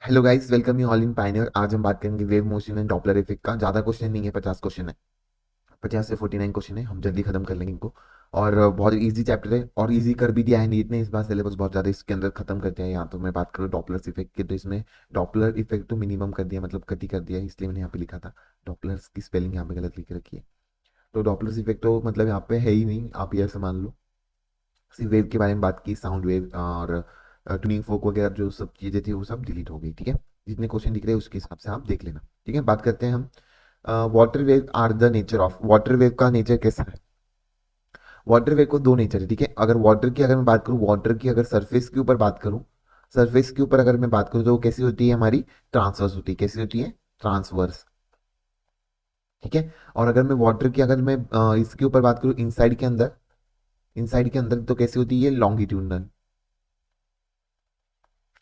Hello guys, welcome you all in Pioneer. आज हम बात करेंगे wave motion and Doppler effect का। ज़्यादा क्वेश्चन नहीं है, 50 क्वेश्चन है। 50 से 49 क्वेश्चन है, हम जल्दी खत्म कर लेंगे इनको। और बहुत इजी चैप्टर है और इजी कर भी दिया है नीट ने इस बार। सिलेबस बहुत ज़्यादा इसके अंदर खत्म कर दिया है। यहाँ तो मैं बात करूँ डॉपलर इफेक्ट की, तो इसमें डॉपलर इफेक्ट तो मिनिमम कर दिया, मतलब कटी कर दिया है, इसलिए मैंने यहाँ पे लिखा था। डॉपलर्स की स्पेलिंग यहाँ पे गलत लिख रखी है। तो डॉपलर इफेक्ट तो मतलब यहाँ पे है ही नहीं, आप ये ऐसे मान लो। सिर्फ वेव के बारे में बात की, साउंड वेव और ट्यूनिंग फोक वगैरह जो सब चीज़ें थी वो सब डिलीट हो गई। ठीक है, जितने क्वेश्चन दिख रहे हैं उसके हिसाब से आप देख लेना। ठीक है, बात करते हैं हम water wave are the nature of. Water wave का नेचर कैसा है? वाटर वेव को दो नेचर है। ठीक है, अगर वाटर की अगर मैं बात करूँ, वाटर की अगर सरफेस के ऊपर बात करूँ, सरफेस के ऊपर अगर मैं बात करूँ तो वो कैसी होती है हमारी? ट्रांसवर्स होती है। कैसी होती है? ट्रांसवर्स। ठीक है, और अगर मैं वाटर की अगर मैं इसके ऊपर बात करूँ इनसाइड के अंदर, इनसाइड के अंदर तो कैसी होती है? लॉन्गिट्यूडनल।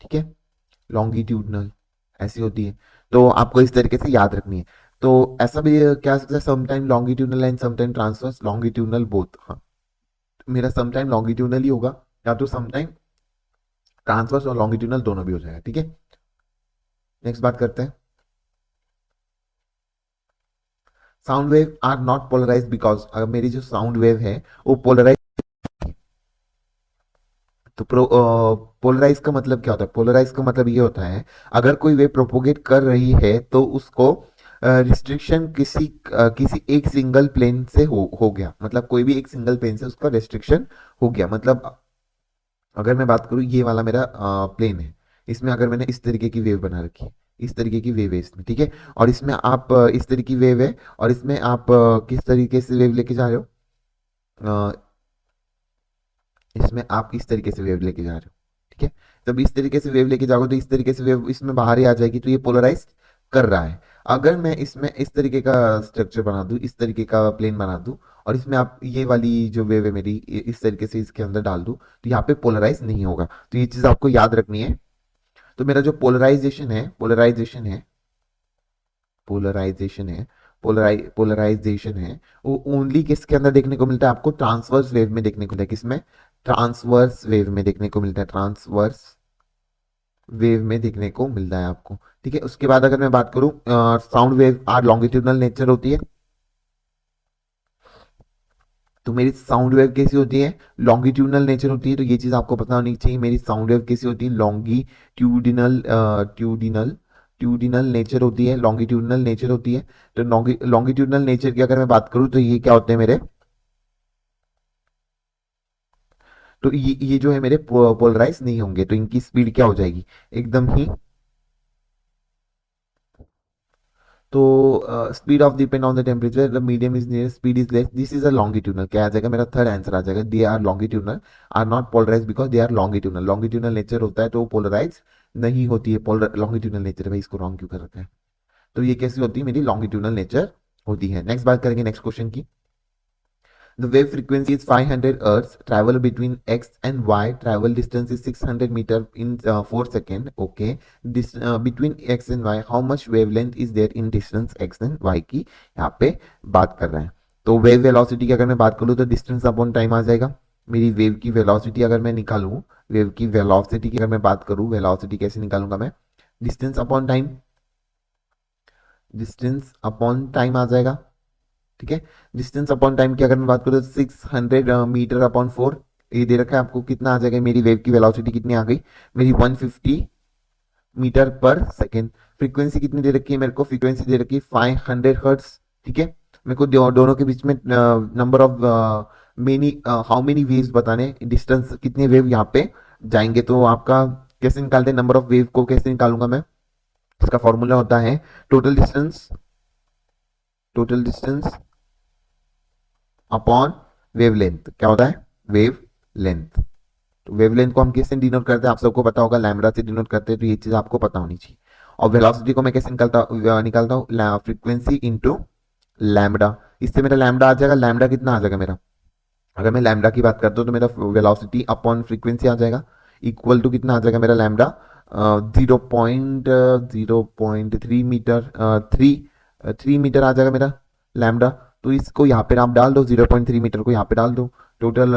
ठीक है, लॉन्गिट्यूडनल ऐसी होती है। तो आपको इस तरीके से याद रखनी है। तो ऐसा भी क्या हो सकता है, sometime longitudinal and sometime transverse, longitudinal both. हाँ, मेरा समटाइम लॉन्गिट्यूडनल ही होगा, या तो समटाइम ट्रांसवर्स और लॉन्गिट्यूडनल दोनों भी हो जाएगा। ठीक है, नेक्स्ट बात करते हैं। Sound wave are not polarize because, अगर मेरी जो साउंड वेव है वो पोलराइज। तो पोलराइज का मतलब क्या होता है? पोलराइज का मतलब ये होता है, अगर कोई वेव प्रोपोगेट कर रही है तो उसको रिस्ट्रिक्शन किसी एक सिंगल प्लेन से हो गया। मतलब कोई भी एक सिंगल प्लेन से उसका रिस्ट्रिक्शन हो गया। मतलब अगर मैं बात करूँ, ये वाला मेरा प्लेन है, इसमें अगर मैंने इस तरीके की वेव बना रखी है, इस तरीके की वेव है इसमें। ठीक है, और इसमें आप इस तरीके की वेव है, और इसमें आप किस तरीके से वेव लेके जा रहे हो? अ, इसमें आप इस तरीके से वेव लेके जा रहे हो। ठीक है, जब इस तरीके से वेव लेके जाओगे तो इस तरीके से वेव इसमें बाहर ही आ जाएगी, तो ये पोलराइज कर रहा है। अगर मैं इसमें इस तरीके का स्ट्रक्चर बना दूं, इस तरीके का प्लेन बना दूं, और इसमें आप ये वाली जो वेव है मेरी इस तरीके से इसके अंदर डाल दूं, तो यहाँ पे पोलराइज नहीं होगा। तो ये चीज आपको याद रखनी है। तो मेरा जो पोलराइजेशन है, पोलराइजेशन है, वो ओनली किसके अंदर देखने को मिलता है आपको? ट्रांसवर्स वेव में देखने को मिलता है। किसमें? ट्रांसवर्स वेव में देखने को मिलता है। ट्रांसवर्स वेव में देखने को मिलता है आपको। ठीक है, उसके बाद अगर मैं बात करूं, sound wave are longitudinal nature होती है। तो मेरी साउंड वेव कैसी होती है? लॉन्गिट्यूडनल नेचर होती है। तो ये चीज आपको पता होनी चाहिए, मेरी साउंड वेव कैसी होती है? लॉन्गिट्यूडिनल ट्यूडिनल ट्यूडिनल नेचर होती है, लॉन्गिट्यूडनल नेचर होती है। तो लॉन्गिट्यूडनल नेचर की अगर मैं बात करूं तो ये क्या होते हैं मेरे? तो ये जो है मेरे पोलराइज नहीं होंगे, तो इनकी स्पीड क्या हो जाएगी? एकदम ही। तो speed of depend on the temperature, the medium is near, speed is less, this is a longitudinal. क्या आ जाएगा? मेरा थर्ड आंसर आ जाएगा, they are longitudinal, are not polarize because they are longitudinal. Longitudinal nature होता है तो वो पोलराइज नहीं होती है। लॉन्गिट्यूडनल नेचर, भाई इसको रॉन्ग क्यों कर रखा है? तो ये कैसी होती है? मेरी लॉन्गिट्यूडनल नेचर होती है। नेक्स्ट बात करेंगे नेक्स्ट क्वेश्चन की। The wave frequency is 500 Hz. Travel between X and Y. Travel distance is 600 meter in 4 seconds. Okay. This between X and Y, how much wavelength is there in distance X and Y की यहाँ पे बात कर रहे हैं। तो wave velocity की अगर मैं बात करूँ तो डिस्टेंस अपॉन टाइम आ जाएगा। मेरी वेव की वेलोसिटी अगर मैं निकालूँ, वेव की वेलोसिटी की अगर मैं बात करूँ, वेलोसिटी कैसे निकालूंगा मैं? Distance upon time, distance upon time आ जाएगा। ठीक है, डिस्टेंस अपॉन टाइम की अगर मैं बात करूँ तो 600 मीटर अपॉन 4, ये दे रखा है आपको। कितना आ जाएगा? मेरी वेव की वेलोसिटी कितनी आ गई? मेरी 150 मीटर पर सेकेंड। फ्रीक्वेंसी कितनी दे रखी है मेरे को? फ्रीक्वेंसी दे रखी है 500 हर्ट्ज। ठीक है, मेरे को दोनों के बीच में number of many how many waves बताने, डिस्टेंस कितने वेव यहाँ पे जाएंगे। तो आपका कैसे निकालते हैं नंबर ऑफ वेव को? कैसे निकालूंगा मैं? इसका फॉर्मूला होता है total distance, total distance upon wavelength. क्या होता है? Wave length. तो वेवलेंथ को हम किससे डिनोट करते हैं? आप सबको पता होगा, लैम्बडा से डिनोट करते हैं। तो ये चीज आपको पता होनी चाहिए। और वेलोसिटी को मैं कैसे निकालता हूँ? Frequency into lambda. इससे मेरा लैम्बडा आ जाएगा। लैम्बडा कितना आ जाएगा मेरा? अगर मैं लैम्बडा की बात करता हूँ तो मेरा वेलोसिटी अपॉन फ्रीक्वेंसी आ जाएगा, इक्वल टू कितना आ जाएगा मेरा? लैम्बडा 0.3 मीटर, 3 मीटर आ जाएगा मेरा लैम्बडा। तो इसको यहाँ पे आप डाल दो, 0.3 मीटर को यहाँ पे डाल दो। टोटल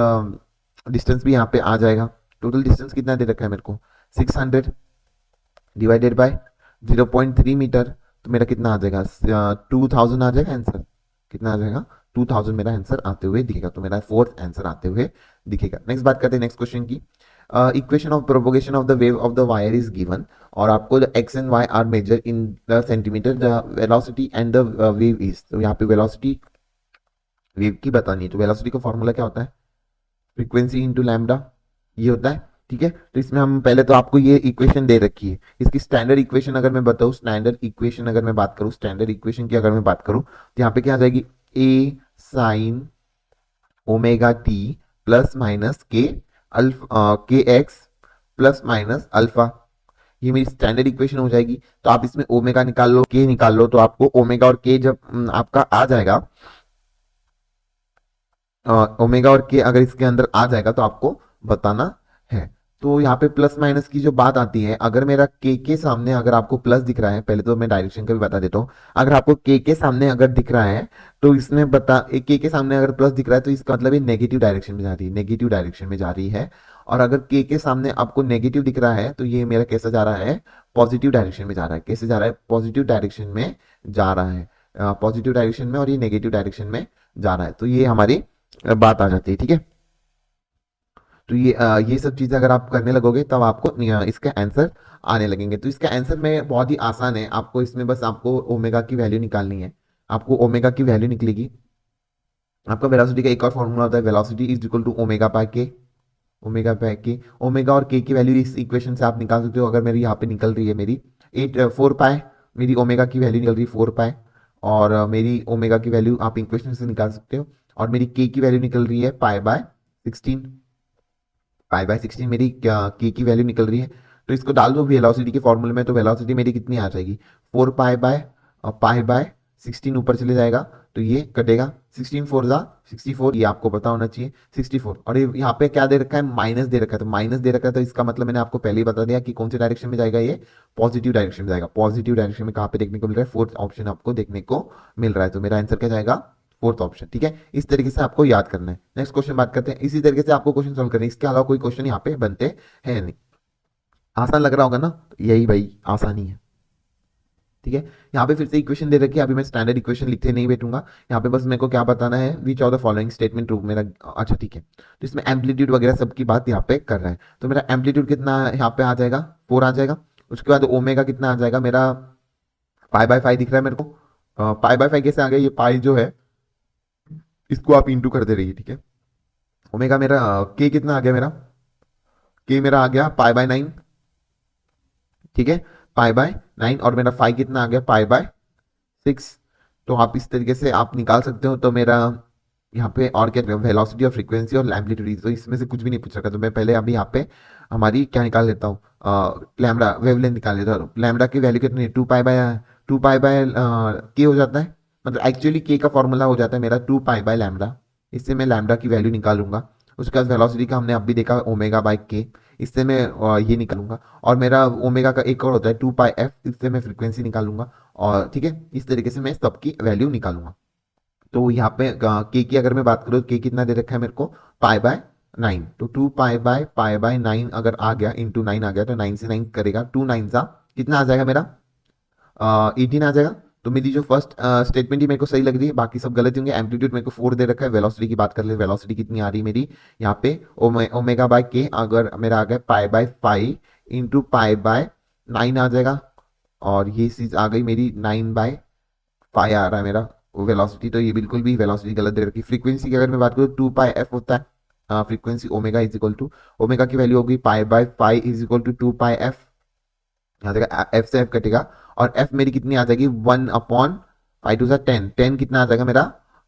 डिस्टेंस भी यहाँ पे आ जाएगा। टोटल डिस्टेंस कितना दे रखा है मेरे को? 600। डिवाइडेड बाय 0.3 मीटर, तो मेरा कितना आ जाएगा, 2000 आ जाएगा आंसर। कितना आ जाएगा, 2000 मेरा आंसर आते हुए दिखेगा, तो मेरा फोर्थ आंसर आते हुए दिखेगा। नेक्स्ट बात करते हैं नेक्स्ट क्वेश्चन की। Equation of propagation of the wave of the wire is given, और आपको the x and y are measure in the centimetre, the velocity and the wave is, तो यहाँ पे वेलोसिटी वेव की बतानी है, तो वेलोसिटी का फॉर्मूला क्या होता है, फ्रीक्वेंसी इंटू लैम्डा, ये होता है। ठीक है, तो इसमें हम पहले तो आपको ये इक्वेशन दे रखी है, इसकी स्टैंडर्ड इक्वेशन अगर मैं बताऊँ, स्टैंडर्ड इक्वेशन अगर मैं बात करूँ, स्टैंडर्ड इक्वेशन की अगर मैं बात करूँ, तो यहाँ पे क्या आ जाएगी, A sine omega T plus minus के अल्फा के एक्स प्लस माइनस अल्फा, ये मेरी स्टैंडर्ड इक्वेशन हो जाएगी। तो आप इसमें ओमेगा निकाल लो, के निकाल लो, तो आपको ओमेगा और के जब आपका आ जाएगा, ओमेगा और के अगर इसके अंदर आ जाएगा तो आपको बताना है। तो यहाँ पे प्लस माइनस की जो बात आती है, अगर मेरा के सामने अगर आपको प्लस दिख रहा है, पहले तो मैं डायरेक्शन का भी बता देता हूँ, अगर आपको के सामने अगर दिख रहा है, तो इसमें बता के सामने अगर प्लस दिख रहा है, तो इसका मतलब ये नेगेटिव डायरेक्शन में जा रही है, नेगेटिव डायरेक्शन में जा रही है। और अगर के सामने आपको नेगेटिव दिख रहा है, तो ये मेरा कैसा जा रहा है, पॉजिटिव डायरेक्शन में जा रहा है। कैसे जा रहा है, पॉजिटिव डायरेक्शन में जा रहा है, पॉजिटिव डायरेक्शन में, और ये नेगेटिव डायरेक्शन में जा रहा है, तो ये हमारी बात आ जाती है। ठीक है, तो ये सब चीजें अगर आप करने लगोगे तब आपको इसका आंसर आने लगेंगे। तो इसका आंसर में बहुत ही आसान है, आपको इसमें बस आपको ओमेगा की वैल्यू निकालनी है। आपको ओमेगा की वैल्यू निकलेगी, आपका वेलोसिटी का एक और फॉर्मूला होता है, velocity is equal to omega by k, omega by k, omega और के की वैल्यू इस इक्वेशन से आप निकाल सकते हो। अगर मेरी यहाँ पे निकल रही है मेरी 4 पाई, मेरी ओमेगा की वैल्यू निकल रही है 4 पाई, और मेरी ओमेगा की वैल्यू आप इक्वेशन से निकाल सकते हो, और मेरी के की वैल्यू निकल रही है पाई बाय 16, पाई बाय 16 मेरी की वैल्यू निकल रही है। तो इसको डाल दो वेलोसिटी के फॉर्मूले में, तो वेलोसिटी मेरी कितनी आ जाएगी, 4 पाई बाय 16 ऊपर चले जाएगा, तो ये कटेगा, 16 4 जा 64, ये आपको पता होना चाहिए 64। और ये यहाँ पे क्या दे रखा है, माइनस दे रखा है, तो माइनस दे रखा है, तो इसका मतलब मैंने आपको पहले ही बता दिया कि कौन से डायरेक्शन में जाएगा, ये पॉजिटिव डायरेक्शन में जाएगा। पॉजिटिव डायरेक्शन में कहाँ पे देखने को मिल रहा है, फोर्थ ऑप्शन आपको देखने को मिल रहा है, तो मेरा आंसर क्या जाएगा, फोर्थ ऑप्शन। ठीक है, इस तरीके से आपको याद करना है। नेक्स्ट क्वेश्चन बात करते हैं, इसी तरीके से आपको क्वेश्चन सॉल्व करना है, इसके अलावा कोई क्वेश्चन यहाँ पे बनते हैं नहीं। आसान लग रहा होगा ना, यही भाई आसानी है। ठीक है, यहाँ पे फिर से इक्वेशन दे रखी है, अभी मैं स्टैंडर्ड इक्वेशन लिखते नहीं बैठूंगा, यहाँ पे बस मेरे को क्या बताना है, which of the following statement true मेरा। अच्छा ठीक है, तो इसमें एम्पलीट्यूड वगैरह सबकी बात यहाँ पे कर रहा है, तो मेरा एम्पलीट्यूड कितना यहाँ पे आ जाएगा, 4 आ जाएगा। उसके बाद ओमेगा कितना आ जाएगा मेरा, पाई बाय 5 दिख रहा है मेरे को, पाई बाय 5 कैसे आ गया, ये पाई जो है इसको आप इंटू कर दे रही है। ठीक है, ओमेगा मेरा के कितना आ गया मेरा, के मेरा आ गया पाई बाय 9। ठीक है, पाई बाय 9, और मेरा फाइव कितना आ गया, पाई बाय 6। तो आप इस तरीके से आप निकाल सकते हो। तो मेरा यहाँ पे और क्या, वेलोसिटी और फ्रीक्वेंसी और एम्पलीट्यूड, तो इसमें से कुछ भी नहीं पूछ रखा, तो मैं पहले अभी यहाँ पे हमारी क्या निकाल लेता हूँ, लैम्डा वेवलेंथ निकाल लेता हूँ। लैम्डा की वैल्यू कितनी है, 2 पाई बाय के हो जाता है, मतलब एक्चुअली के का फॉर्मूला हो जाता है मेरा 2 पाई बाय लैम्डा। इससे मैं लैम्डा की वैल्यू निकालूंगा। उसके बाद वेलोसिटी का हमने अभी देखा ओमेगा बाय के, इससे मैं ये निकालूंगा। और मेरा ओमेगा का एक और होता है 2 पाई एफ, इससे मैं फ्रीक्वेंसी निकालूंगा। और ठीक है, इस तरीके से मैं सबकी वैल्यू निकालूंगा। तो यहाँ पे के की अगर मैं बात करूँ, के कितना दे रखा है मेरे को, पाई बाय 9, तो 2 पाई बाय 9 अगर आ गया, इंटू 9 आ गया, तो 9 से 9 करेगा, 2 9 सा कितना आ जाएगा मेरा, 18 आ जाएगा। तो मेरी जो फर्स्ट स्टेटमेंट ही मेरे को सही लग रही है, बाकी सब गलत होंगे। एम्पलीट्यूड मेरे को 4 दे रखा है। वेलोसिटी की बात कर ले, वेलोसिटी कितनी आ रही है मेरी यहाँ पे, ओमेगा बाय के अगर मेरा आ गया पाई बाय 5 इंटू पाई बाय 9 आ जाएगा, और ये चीज आ गई मेरी 9/5 आ रहा है मेरा वेलोसिटी। तो ये बिल्कुल भी वेलोसिटी गलत दे रखी। फ्रीक्वेंसी की अगर मैं बात करूँ, 2 पाई एफ होता है frequency, omega is equal to, omega की वैल्यू होगी pi by 5 is equal to 2 pi F, आ जाएगा एफ से एफ कटेगा, और एफ मेरी कितनी आ जाएगी, 1/5 10 कितना आ जाएगा मेरा,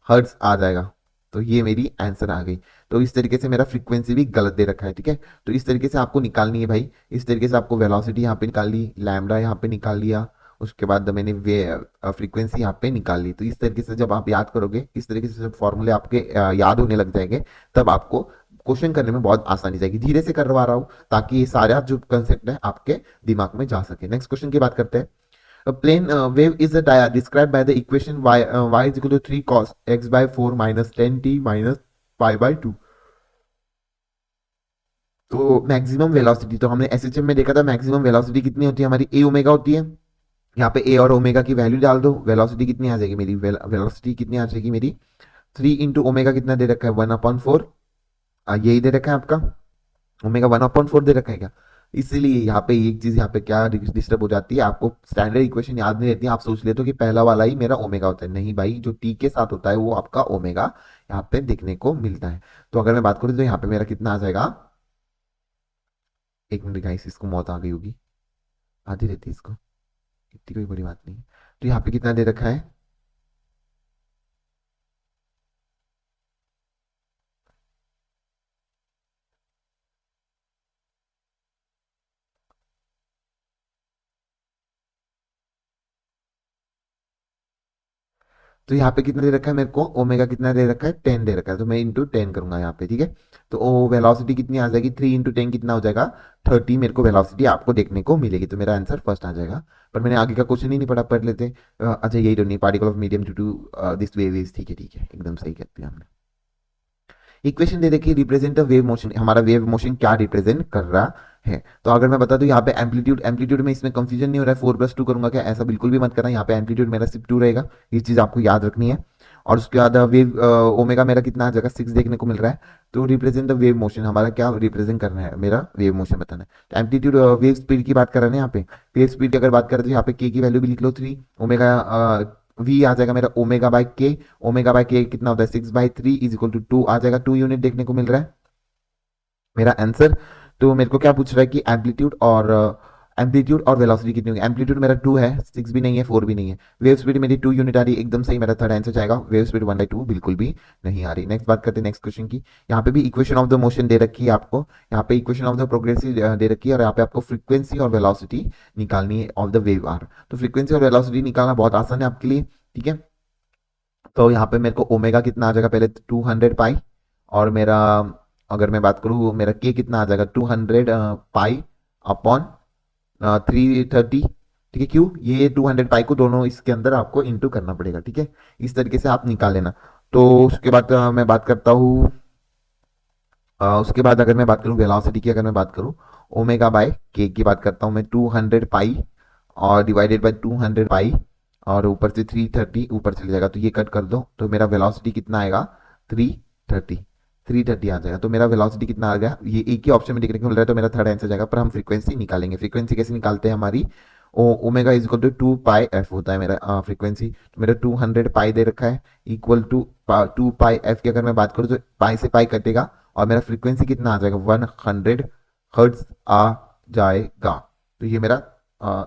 हर्ट्ज आ जाएगा। तो ये मेरी आंसर आ गई। तो इस तरीके से मेरा फ्रीक्वेंसी भी गलत दे रखा है। ठीक है, तो इस तरीके से आपको निकालनी है भाई। इस तरीके से आपको वेलोसिटी यहाँ पे निकाल ली, लैम्डा यहाँ पे निकाल लिया, उसके बाद मैंने वे फ्रीक्वेंसी यहाँ पे निकाल ली। तो इस तरीके से जब आप याद करोगे, इस तरीके से जब फॉर्मूले आपके याद होने लग जाएंगे, तब आपको क्वेश्चन करने में बहुत आसानी जाएगी। धीरे से करवा रहा हूँ ताकि ये सारा जो कंसेप्ट है आपके दिमाग में जा सके। नेक्स्ट क्वेश्चन की बात करते हैं। A plane wave is described by the equation y is equal to 3 cos x by 4 minus 10t minus pi by 2. तो मैक्सिमम वेलोसिटी तो हमने एसएचएम में देखा था, मैक्सिमम वेलोसिटी कितनी होती है हमारी, ए ओमेगा होती है। यहाँ पे ए और ओमेगा की वैल्यू डाल दो, वेलोसिटी कितनी आ जाएगी मेरी, वेलोसिटी कितनी आ जाएगी मेरी, 3 इंटू ओमेगा कितना दे रखा है, 1/4। यही दे रखा है आपका, ओमेगा 1/4 दे रखा है क्या। इसीलिए यहाँ पे एक चीज यहाँ पे क्या डिस्टर्ब हो जाती है, आपको स्टैंडर्ड इक्वेशन याद नहीं रहती है, आप सोच लेते हो कि पहला वाला ही मेरा ओमेगा होता है। नहीं भाई, जो टी के साथ होता है वो आपका ओमेगा यहाँ पे देखने को मिलता है। तो अगर मैं बात करूँ तो यहाँ पे मेरा कितना आ जाएगा, एक मिनट गाइस, इसको मौत आ गई होगी, आती रहती है इसको, इतनी कोई बड़ी बात नहीं है। तो यहाँ पे कितना दे रखा है, तो यहाँ पे कितना दे रखा है मेरे को, ओमेगा कितना दे रखा है, 10 दे रखा है, तो मैं इंटू 10 करूंगा यहाँ पे, ठीक है। तो ओ वेलोसिटी कितनी आ जाएगी, 3 इंटू 10 कितना हो जाएगा, 30 मेरे को वेलोसिटी आपको देखने को मिलेगी। तो मेरा आंसर फर्स्ट आ जाएगा। पर मैंने आगे का क्वेश्चन ही नहीं पढ़ा, पढ़ लेते। अच्छा यही तो नहीं, particle of medium to this wave is, ठीक है ठीक है, एकदम सही कहते हैं हमने। इक्वेशन दे देखिए, रिप्रेजेंट द वेव मोशन, हमारा वेव मोशन क्या रिप्रेजेंट कर रहा है। तो अगर मैं बता दूं यहाँ पे एम्पलीट्यूड, एम्पलीट्यूड में इसमें कंफ्यूजन नहीं हो रहा है, 4+2 करूंगा क्या, ऐसा बिल्कुल भी मत करना। यहाँ पे एम्पलीट्यूड मेरा सिर्फ 2 रहेगा, ये चीज आपको याद रखनी है। और उसके बाद वेव ओमेगा मेरा कितना आ जाएगा, 6 देखने को मिल रहा है। तो रिप्रेजेंट द वेव मोशन, हमारा क्या रिप्रेजेंट करना है, मेरा वेव मोशन बताना है। तो एम्पलीट्यूड वेव स्पीड की बात कर रहे हैं यहाँ पे, वेव स्पीड की अगर बात करें तो यहाँ पे के की वैल्यू भी लिख लो 3, ओमेगा वी आ जाएगा मेरा omega by k, omega by के कितना होता है, 6/3 इज इक्वल टू 2 आ जाएगा, 2 यूनिट देखने को मिल रहा है मेरा आंसर। तो मेरे को क्या पूछ रहा है कि एम्पलीट्यूड और वेलोसिटी कितनी होगी। एम्पलीट्यूड मेरा 2 है, 6 भी नहीं है, 4 भी नहीं है। वेव स्पीड मेरी 2 यूनिट आ रही है, एकदम सही, मेरा थर्ड आंसर जाएगा। वेव स्पीड 1/2 बिल्कुल भी नहीं आ रही। नेक्स्ट बात करते हैं नेक्स्ट क्वेश्चन की। यहाँ पे भी इक्वेशन ऑफ द मोशन दे रखी है आपको, यहाँ पे इक्वेशन ऑफ द प्रोग्रेसिव दे रखी है, और यहाँ पे आपको फ्रीक्वेंसी और वेलोसिटी निकालनी है ऑफ द वेव आर। तो फ्रीक्वेंसी और वेलोसिटी निकालना बहुत आसान है आपके लिए, ठीक है। तो यहाँ पे मेरे को ओमेगा कितना आ जाएगा, पहले 200 पाई, और मेरा अगर मैं बात करूँ मेरा के कितना आ जाएगा, 200 पाई अपॉन 330, ठीक है। क्यों, ये 200 पाई को दोनों इसके अंदर आपको इंटू करना पड़ेगा, ठीक है। इस तरीके से आप निकाल लेना। तो उसके बाद मैं बात करता हूँ, उसके बाद अगर मैं बात करूँ वेलोसिटी की, अगर मैं बात करूँ ओमेगा बाय के की बात करता हूँ मैं, 200 पाई और डिवाइडेड बाय 200 पाई, और ऊपर से 330 ऊपर चले जाएगा, तो ये कट कर दो, तो मेरा वेलोसिटी कितना आएगा, 330, 330 आ जाएगा। तो मेरा वेलोसिटी कितना आ गया, ये एक ही ऑप्शन में देखने को मिल रहा है, तो मेरा थर्ड आंसर जाएगा। पर हम फ्रीक्वेंसी निकालेंगे, फ्रीक्वेंसी कैसे निकालते हैं हमारी, omega is equal to 2 pi F होता है मेरा फ्रीक्वेंसी। तो मेरा 200 पाई दे रखा है, इक्वल टू 2 पाई एफ की अगर मैं बात करूँ तो पाई से पाई कटेगा, और मेरा फ्रीक्वेंसी कितना आ जाएगा, 100 हर्ट्ज आ जाएगा। तो ये मेरा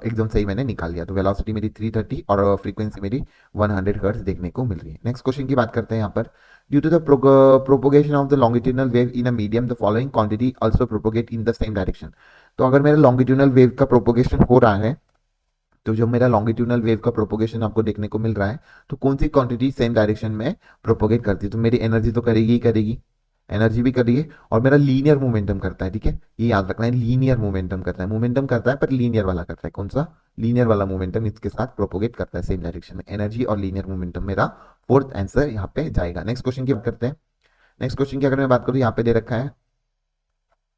एकदम सही मैंने निकाल लिया। तो वेलोसिटी मेरी 330 और फ्रीक्वेंसी मेरी 100 हर्ट्ज देखने को मिल रही है। नेक्स्ट क्वेश्चन की बात करते हैं यहाँ पर, due to the propagation of the longitudinal wave in a medium the following quantity also propagate in the same direction. तो अगर मेरा लॉन्गिट्यूडनल वेव का प्रोपोगेशन हो रहा है, तो जो मेरा लॉन्गिट्यूडनल वेव का प्रोपोगेशन आपको देखने को मिल रहा है, तो कौन सी क्वांटिटी सेम डायरेक्शन में प्रोपोगेट करती है, तो मेरी एनर्जी तो करेगी ही करेगी, एनर्जी भी कर रही है, और मेरा लीनियर मोमेंटम करता है, ठीक है। ये याद रखना है, लीनियर मोमेंटम करता है, मोमेंटम करता है पर लीनियर वाला करता है। कौन सा, लीनियर वाला मोमेंटम इसके साथ प्रोपोगेट करता है सेम डायरेक्शन में, एनर्जी और लीनियर मोमेंटम मेरा फोर्थ आंसर यहाँ पे जाएगा। नेक्स्ट क्वेश्चन की बात करते हैं। नेक्स्ट क्वेश्चन की अगर मैं बात करूँ, यहाँ पे दे रखा है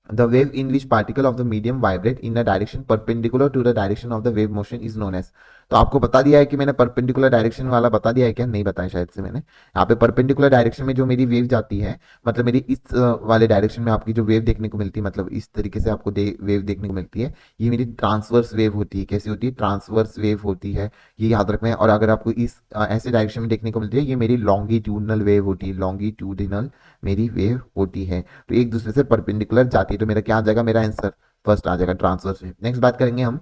the wave in which particle of the medium vibrate in a direction perpendicular to the direction of the wave motion is known as। तो आपको बता दिया है कि मैंने परपेंडिकुलर डायरेक्शन वाला बता दिया है क्या, नहीं बताया शायद से मैंने। यहाँ पे परपेंडिकुलर डायरेक्शन में जो मेरी वेव जाती है, मतलब मेरी इस वाले डायरेक्शन में आपकी जो वेव देखने को मिलती है, मतलब इस तरीके से आपको वेव देखने को मिलती है, ये मेरी ट्रांसवर्स वेव होती है। कैसी होती है, ट्रांसवर्स वेव होती है, ये याद रखना है। और अगर आपको इस ऐसे डायरेक्शन में देखने को मिलती है, ये मेरी लॉन्गिट्यूडनल वेव होती है, लॉन्गिट्यूडिनल मेरी वेव होती है। तो एक दूसरे से परपेंडिकुलर जाती है, तो मेरा क्या आ जाएगा, मेरा आंसर फर्स्ट आ जाएगा, ट्रांसवर्स वेव। नेक्स्ट बात करेंगे हम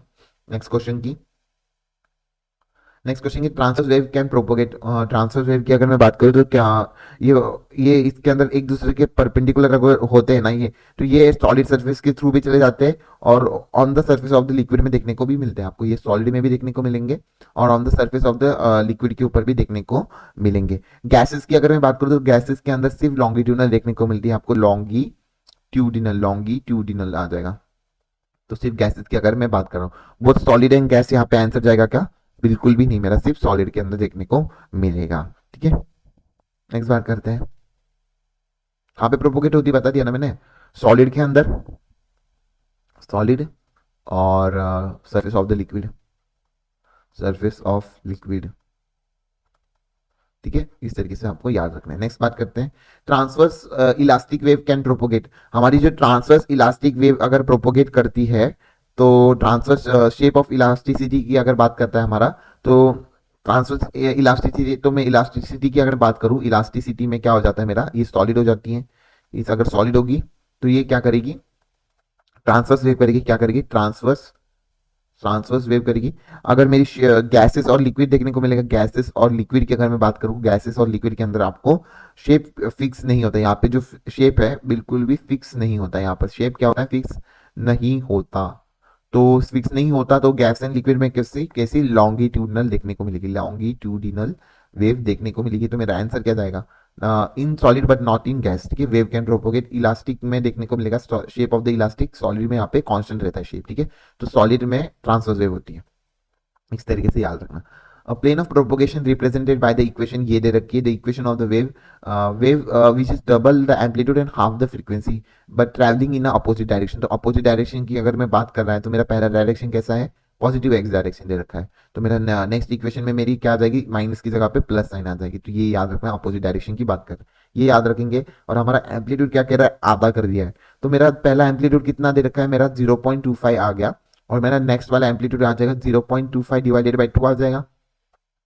नेक्स्ट क्वेश्चन की। नेक्स्ट क्वेश्चन की, transverse wave can propagate, transverse wave की अगर मैं बात करूँ तो क्या ये ये इसके अंदर एक दूसरे के परपेंडिकुलर अगर होते हैं ना, ये तो ये सॉलिड सरफेस के थ्रू भी चले जाते हैं, और on the surface of the liquid में देखने को भी मिलते हैं आपको, ये सॉलिड में भी देखने को मिलेंगे, और on the surface of the liquid के ऊपर भी देखने को मिलेंगे। गैसेस की अगर मैं बात करूँ तो गैसेस के अंदर सिर्फ लॉन्गिट्यूडनल देखने को मिलती है आपको, लॉन्गिट्यूडिनल, लॉन्गिट्यूडिनल आ जाएगा। तो सिर्फ गैसेस की अगर मैं बात कर रहा हूँ, वो सॉलिड एंड गैस यहाँ पे आंसर जाएगा क्या, बिल्कुल भी नहीं, मेरा सिर्फ सॉलिड के अंदर देखने को मिलेगा, ठीक है। नेक्स्ट बात करते हैं, यहाँ पे प्रोपोगेट होती बता दिया ना मैंने, सॉलिड के अंदर सॉलिड और surface of the liquid, surface of liquid. ठीक है, इस तरीके से आपको याद रखना है। नेक्स्ट बात करते हैं, transverse elastic wave can propagate. हमारी जो ट्रांसवर्स इलास्टिक वेव अगर प्रोपोगेट करती है, तो ट्रांसवर्स शेप ऑफ इलास्टिसिटी की अगर बात करता है हमारा, तो ट्रांसवर्स इलास्टिसिटी, तो मैं इलास्टिसिटी की अगर बात करूं, इलास्टिसिटी में क्या हो जाता है मेरा, ये सॉलिड हो जाती है। इस अगर सॉलिड होगी तो ये क्या करेगी, ट्रांसवर्स वेव करेगी, क्या करेगी, ट्रांसवर्स ट्रांसवर्स वेव करेगी। अगर मेरी गैसेस और लिक्विड देखने को मिलेगा, गैसेस और लिक्विड की अगर मैं बात करूं, गैसेस और लिक्विड के अंदर आपको शेप फिक्स नहीं होता। यहाँ पे जो शेप है बिल्कुल भी फिक्स नहीं होता। यहाँ पर शेप क्या होता है, फिक्स नहीं होता। तो फिक्स नहीं होता, तो गैस एंड लिक्विड में कैसी कैसी लॉन्गिट्यूडनल देखने को मिलेगी, लॉन्गिट्यूडिनल वेव देखने को मिलेगी। तो मेरा आंसर क्या जाएगा, in solid but not in gas. ठीक है, वेव कैन प्रोपोगेट, इलास्टिक में देखने को मिलेगा shape of the elastic, solid में यहाँ पे कांस्टेंट रहता है शेप। ठीक है, तो सॉलिड में ट्रांसवर्स वेव होती है। इस तरीके से याद रखना। Plane of propagation represented by the equation ये दे रखी है, the equation of the wave, wave which is double the amplitude and half the frequency but travelling in opposite direction. तो अपोजिट डायरेक्शन की अगर मैं बात कर रहा है, तो मेरा पहला डायरेक्शन कैसा है, पॉजिटिव एक्स डायरेक्शन दे रखा है। तो मेरा नेक्स्ट इक्वेशन में मेरी क्या आ जाएगी, माइनस की जगह पे प्लस साइन आ जाएगी। तो ये याद रखना, अपोजिट डायरेक्शन की बात कर, ये याद रखेंगे। और हमारा एम्पलीट्यूड क्या कह रहा है, आधा कर दिया है। तो मेरा पहला एम्पलीट्यूड कितना दे रखा है, मेरा 0.25 आ गया। और मेरा नेक्स्ट वाला एम्पलीट्यूड आ जाएगा 0.25 डिवाइडेड बाई 2 आ जाएगा।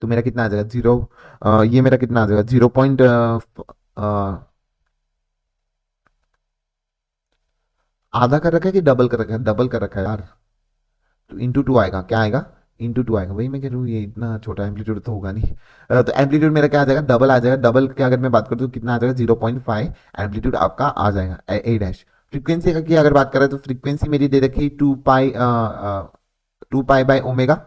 तो मेरा कितना आ जाएगा, ये मेरा कितना आ जाएगा, 0. आधा कर रखा है कि डबल कर रखा है, डबल कर रखा है यार। तो इंटू टू आएगा, क्या आएगा, इंटू टू आएगा। वही मैं कह रहा हूँ, ये इतना छोटा एम्पलीट्यूड तो होगा नहीं। तो एम्पलीट्यूड मेरा क्या आ जाएगा, डबल आ जाएगा। डबल की अगर मैं बात करूँ तो कितना आ जाएगा, 0.5 एम्पलीट्यूड आपका आ जाएगा, ए डैश। फ्रीक्वेंसी की अगर बात करें, तो फ्रीक्वेंसी मेरी दे रखी 2 पाई बाय ओमेगा।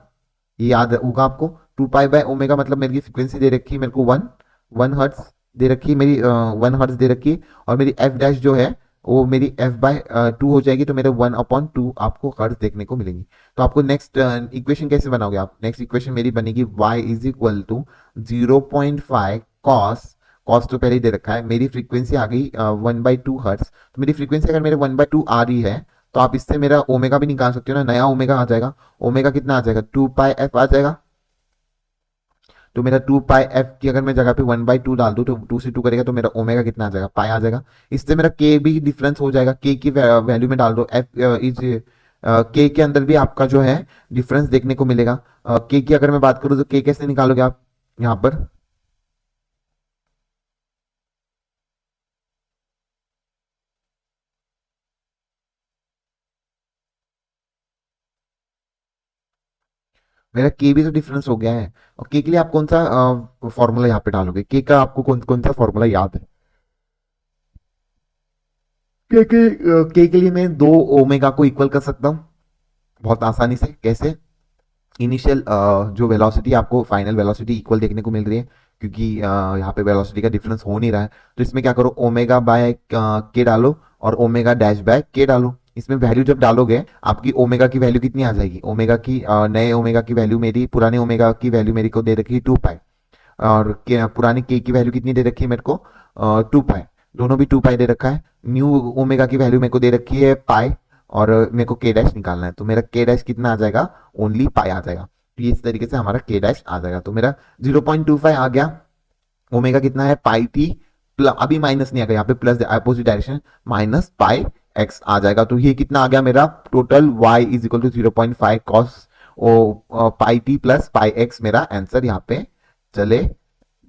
ये याद होगा आपको, 2 पाई बाय ओमेगा मतलब मेरी फ्रीक्वेंसी दे रखी है मेरे को 1 हर्ट्स दे रखी है मेरी, 1 हर्ट्स दे रखी है। और मेरी एफ डैश जो है वो मेरी f/2 हो जाएगी। तो मेरे 1/2 आपको हर्ट्स देखने को मिलेंगी। तो आपको नेक्स्ट इक्वेशन कैसे बनाओगे आप, नेक्स्ट इक्वेशन मेरी बनेगी y is equal to 0.5 cos, cos तो पहले ही दे रखा है, मेरी फ्रीक्वेंसी आ गई 1/2 हर्ट्स। तो मेरी फ्रीक्वेंसी अगर मेरे 1/2 आ रही है, तो आप इससे मेरा ओमेगा भी निकाल सकते हो ना, नया ओमेगा आ जाएगा। ओमेगा कितना आ जाएगा, 2 पाई एफ आ जाएगा। तो मेरा 2 पाई एफ की अगर मैं जगह पे 1/2 डाल दूं, तो 2 से 2 करेगा, तो मेरा ओमेगा कितना आ जाएगा, पाई आ जाएगा। इससे मेरा के भी डिफरेंस हो जाएगा, के की वैल्यू में डाल दो, एफ इज के के अंदर भी आपका जो है डिफरेंस देखने को मिलेगा। के की अगर मैं बात करूं, तो के कैसे निकालोगे आप यहाँ पर, मेरा के भी तो डिफरेंस हो गया है। और के के लिए आप कौन सा फॉर्मूला यहाँ पे डालोगे, के का आपको कौन कौन सा फॉर्मूला याद है, के के लिए मैं 2 ओमेगा को इक्वल कर सकता हूँ बहुत आसानी से। कैसे, इनिशियल जो वेलोसिटी आपको फाइनल वेलोसिटी इक्वल देखने को मिल रही है, क्योंकि यहाँ पे वेलोसिटी का डिफरेंस हो नहीं रहा है। तो इसमें क्या करो, ओमेगा बाय के डालो और ओमेगा डैश बाय के डालो। इसमें वैल्यू जब डालोगे, आपकी ओमेगा की वैल्यू कितनी आ जाएगी, ओमेगा की नए ओमेगा की वैल्यू मेरी, पुराने ओमेगा की वैल्यू मेरी को दे रखी है 2 पाई। और पुरानी के की वैल्यू कितनी दे रखी है मेरे को, 2 पाई। दोनों भी 2 पाई दे रखा है। न्यू ओमेगा की वैल्यू मेरे को दे रखी है पाई। और मेरे को के डैश निकालना है, तो मेरा के डैश कितना आ जाएगा, ओनली पाई आ जाएगा। तो ये इस तरीके से हमारा के डैश आ जाएगा। तो मेरा 0.25 आ गया। ओमेगा कितना है, पाई टी, अभी माइनस नहीं आ गया यहाँ पे, plus opposite direction, minus pi X आ जाएगा। तो ये कितना आ गया मेरा, total y is equal to 0.5 cos O pi T plus pi X, मेरा आंसर यहाँ पे चले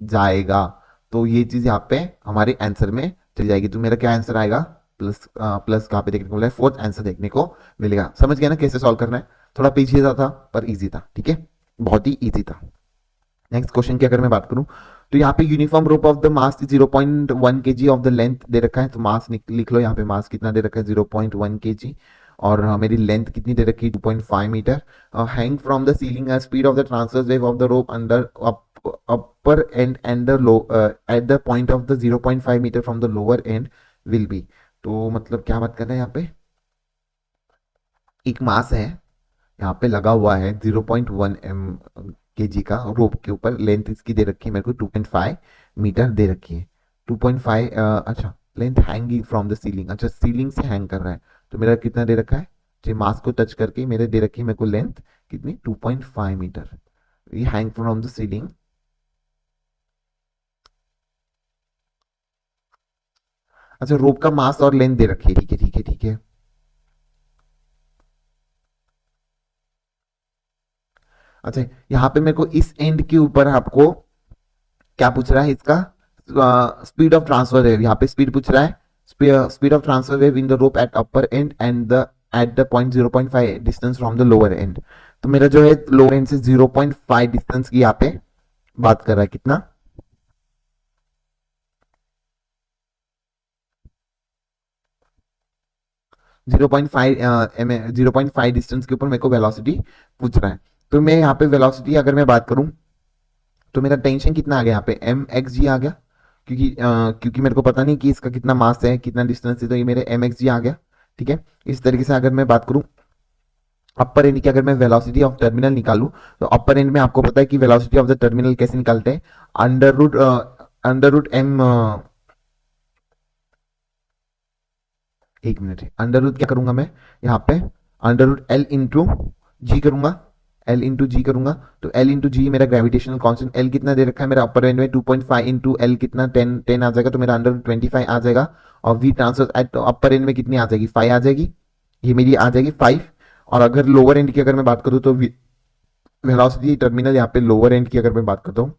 जाएगा। तो ये चीज यहाँ पे हमारे आंसर में चली जाएगी। तो मेरा क्या आंसर आएगा, प्लस प्लस कहाँ पे देखने को मिला है, फोर्थ आंसर देखने को मिलेगा। समझ गया ना कैसे सॉल्व करना है, थोड़ा पेचीदा था पर इजी था। ठीक है, बहुत ही इजी था। नेक्स्ट क्वेश्चन की अगर मैं बात करूं, तो यहाँ पे uniform rope of the mass 0.1 kg of the length दे रखा है। तो मास लिख लो, यहाँ पे मास कितना दे रखा है, 0.1 kg। और मेरी लेंथ कितनी दे रखी है, 2.5 metre. Hang from the ceiling speed of the transverse wave of the rope under upper end and the low at the point of the 0.5 metre from the lower end will be. तो मतलब क्या बात कर रहे हैं यहाँ पे, एक मास है यहाँ पे लगा हुआ है 0.1 kg का रोप के ऊपर, लेंथ इसकी दे रखी है मेरे को 2.5 मीटर दे रखी है। 2.5 अच्छा, length hanging from the ceiling, अच्छा सीलिंग से हैंग कर रहा है। तो मेरा कितना दे रखा है, जो मास को टच करके मेरे दे रखी है मेरे को लेंथ कितनी 2.5 मीटर, ये हैंग फ्रॉम द सीलिंग। अच्छा रोप का मास और लेंथ दे रखी है, ठीक है ठीक है ठीक है। अच्छा यहाँ पे मेरे को इस एंड के ऊपर आपको क्या पूछ रहा है, इसका स्पीड ऑफ ट्रांसफर वेव, यहाँ पे स्पीड पूछ रहा है, speed of transfer wave in the rope eight upper end and the eight the point 0.5 distance from the lower and. तो मेरा जो है लोअर एंड से 0.5 डिस्टेंस की यहाँ पे बात कर रहा है, कितना 0.5 0.5 डिस्टेंस के ऊपर मेरे को वेलोसिटी पूछ रहा है। तो मैं यहाँ पे वेलोसिटी अगर मैं बात करूं तो मेरा टेंशन कितना आ गया यहाँ पे एम एक्स जी आ गया, क्योंकि मेरे को पता नहीं कि इसका कितना मास है कितना डिस्टेंस है, तो ये मेरे एम एक्स जी आ गया। ठीक है, इस तरीके से अगर मैं बात करूं अपर एंड की, अगर मैं वेलोसिटी ऑफ टर्मिनल निकालूं तो अपर एंड में आपको पता है कि वेलोसिटी ऑफ द टर्मिनल कैसे निकालते हैं, अंडर रूट एम, एक मिनट, अंडर रूट क्या करूंगा मैं यहाँ पे, अंडर रूट एल इंटू जी करूंगा, एल इंटू जी करूंगा। तो एल इंटू जी मेरा ग्रेविटेशनल कांस्टेंट एल कितना दे रखा है मेरा अपर एंड में 2.5 इंटू एल कितना 10 आ जाएगा, तो मेरा अंडर रूट 25 आ जाएगा। और V transfer at upper end में कितनी आ जाएगी 5 आ जाएगी, ये मेरी आ जाएगी 5। और अगर लोअर एंड की अगर मैं बात करूँ तो वेलोसिटी टर्मिनल यहाँ पे लोअर एंड की अगर मैं बात करता हूँ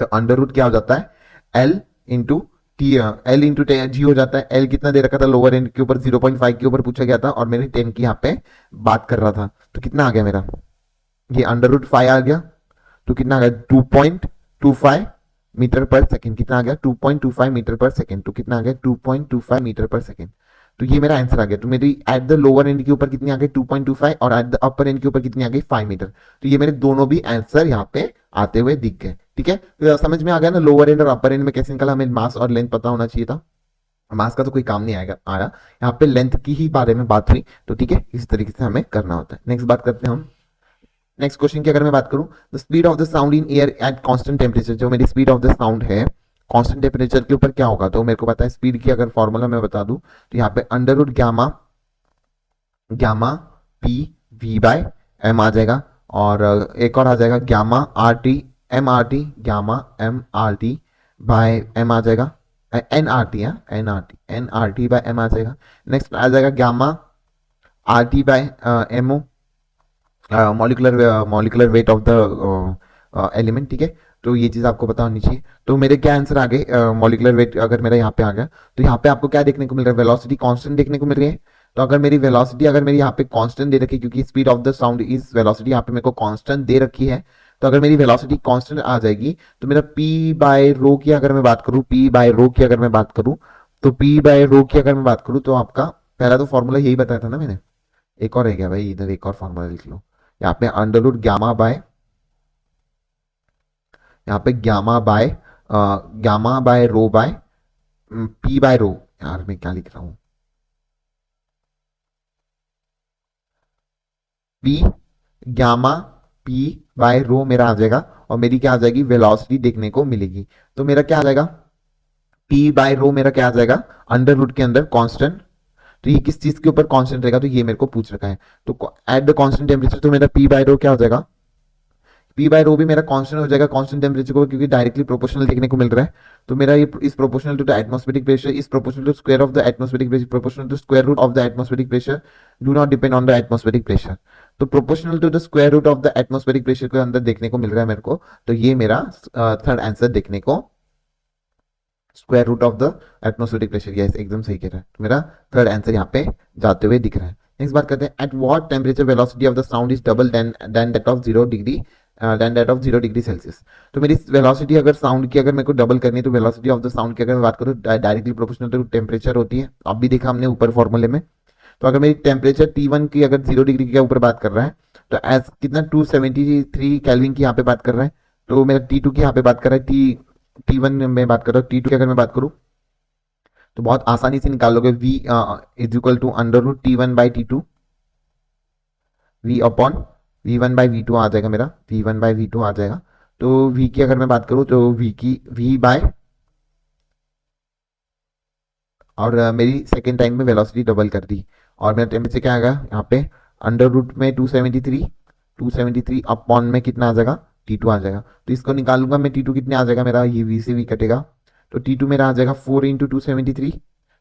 तो अंडर रूट क्या हो जाता है L into T, L into G हो जाता है। एल कितना दे रखा था लोअर एंड के ऊपर 0.5 के ऊपर पूछा गया था और मैंने 10 की यहाँ पे बात कर रहा था, तो कितना आ गया मेरा, ये अंडर रूट 5 आ गया। तो कितना आ गया 2.25 मीटर पर सेकेंड, कितना आ गया 2.25 मीटर पर सेकेंड, तो कितना आ गया 2.25 मीटर पर सेकेंड। तो ये मेरा आंसर आ गया। तो मेरी एट द लोअर एंड के ऊपर कितनी आ गई 2.25 और एट द अपर एंड के ऊपर कितनी आ गई 5 मीटर। तो ये मेरे दोनों भी आंसर यहाँ पे आते हुए दिख गए। ठीक है, तो समझ में आ गया ना लोअर एंड और अपर एंड में कैसे निकला, हमें मास और लेंथ पता होना चाहिए था। मास का तो कोई काम नहीं आएगा आया, यहाँ पे लेंथ की ही बारे में बात हुई। तो ठीक है, इस तरीके से हमें करना होता है। नेक्स्ट बात करते हैं हम, नेक्स्ट क्वेश्चन की अगर मैं बात करूं, the speed of the sound in air at constant temperature, जो मेरी स्पीड ऑफ द साउंड है कांस्टेंट टेम्परेचर के ऊपर क्या होगा, तो मेरे को पता है स्पीड की अगर फॉर्मूला मैं बता दूं तो यहाँ पे under root gamma gamma P V by M आ जाएगा। और एक और आ जाएगा gamma R T M R T, gamma M R T by M आ जाएगा, एन आर टी है, N R T by M आ जाएगा। नेक्स्ट आ जाएगा gamma R T by M O, molecular weight of the element. ठीक है, तो ये चीज आपको पता होनी चाहिए। तो मेरे क्या आंसर आ गए, मॉलिकुलर वेट अगर मेरा यहाँ पे आ गया तो यहाँ पे आपको क्या देखने को मिल रहा है, वेलोसिटी कांस्टेंट देखने को मिल रही है। तो अगर मेरी वेलोसिटी अगर मेरी यहाँ पे कांस्टेंट दे रखी है, क्योंकि speed of the sound is velocity यहाँ पे मेरे को कांस्टेंट दे रखी है, तो अगर मेरी वेलोसिटी कांस्टेंट आ जाएगी तो मेरा पी बाय रो की अगर मैं बात करूँ, पी बाय रो की अगर मैं बात करूँ, तो पी बाय रो की अगर मैं बात करूँ तो आपका पहला तो फॉर्मूला यही बताया था ना मैंने, एक और है क्या भाई, इधर एक और फॉर्मूला लिख लो, यहाँ पे अंडर रूट गामा बाय, यहाँ पे gamma by rho by P by rho, यार मैं क्या लिख रहा हूँ, P gamma P by rho मेरा आ जाएगा और मेरी क्या आ जाएगी वेलोसिटी देखने को मिलेगी। तो मेरा क्या आ जाएगा पी बाय रो मेरा क्या आ जाएगा अंडर रूट के अंदर कांस्टेंट। तो ये किस चीज के ऊपर कांस्टेंट रहेगा, तो ये मेरे को पूछ रखा है। तो एट द कांस्टेंट टेम्परेचर तो मेरा पी बाय रो क्या हो जाएगा, पी बाय रो भी मेरा कांस्टेंट हो जाएगा कांस्टेंट टेम्परेचर को, क्योंकि डायरेक्टली प्रोपोर्शनल देखने को मिल रहा है। तो मेरा ये is proportional to the atmospheric pressure, is proportional to square of the atmospheric pressure, proportional to square root of the atmospheric pressure, do not depend on the atmospheric pressure. तो proportional to the square root of the atmospheric pressure के अंदर देखने को मिल रहा है मेरे को। तो ये मेरा थर्ड आंसर देखने को, square root of the atmospheric pressure, yes एकदम सही कह रहा है। तो मेरा थर्ड आंसर यहाँ पे जाते हुए दिख रहा है। नेक्स्ट बात करते हैं, at what temperature velocity of the sound is double than that of 0 degree, than that of 0 degree Celsius. तो मेरी वेलोसिटी अगर साउंड की अगर मेरे को डबल करनी है तो वेलोसिटी ऑफ द साउंड की अगर मैं बात करूँ डायरेक्टली प्रोपोर्शनल टू टेम्परेचर होती है, अब भी देखा हमने ऊपर फॉर्मूले में। तो अगर मेरी टेम्परेचर T1 की अगर 0 डिग्री के ऊपर बात कर रहा है तो एज कितना 273 केल्विन की यहाँ पे बात कर रहा है, तो मेरा T2 की यहाँ पे बात कर रहा है, T1 में बात कर रहा हूँ, T2 की अगर मैं बात करूँ तो बहुत आसानी से निकाल लोगे, V is equal to under root T1 by T2, V upon V1 by V2 आ जाएगा मेरा, V1 बाई V2 आ जाएगा। तो V की अगर मैं बात करूँ तो V बाय, और मेरी सेकेंड टाइम में वेलोसिटी डबल कर दी और मेरा टेम्परेचर क्या आएगा यहाँ पे, अंडर रूट में 273 अपॉन में कितना आ जाएगा, T2 आ जाएगा। तो इसको निकालूंगा मैं, T2 कितने आ जाएगा मेरा, ये V से V कटेगा, तो T2 मेरा आ जाएगा 4 × 273।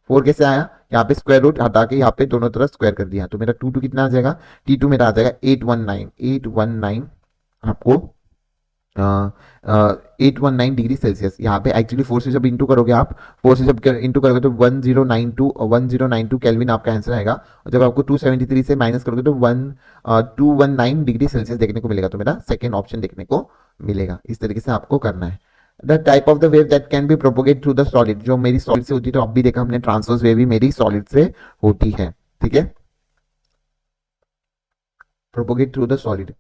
4 कैसे आया, यहाँ पे स्क्वायर रूट हटा के यहाँ पे दोनों तरफ स्क्वायर कर दिया, तो मेरा टू कितना आ जाएगा, T2 मेरा आ जाएगा 819 आपको 819 डिग्री सेल्सियस। यहाँ पे एक्चुअली 4 से जब इंटू करोगे आप, 4 से जब इंटू करोगे तो 1092 केल्विन आपका आंसर आएगा। और जब आपको 273 से माइनस करोगे तो 219 डिग्री सेल्सियस देखने को मिलेगा, तो मेरा सेकेंड ऑप्शन देखने को मिलेगा। इस तरीके से आपको करना है। The type of the wave that can be propagate through the solid, जो मेरी सॉलिड से होती है, तो अब भी देखा हमने ट्रांसवर्स वेव भी मेरी सॉलिड से होती है, ठीक है, प्रोपोगेट थ्रू द सॉलिड।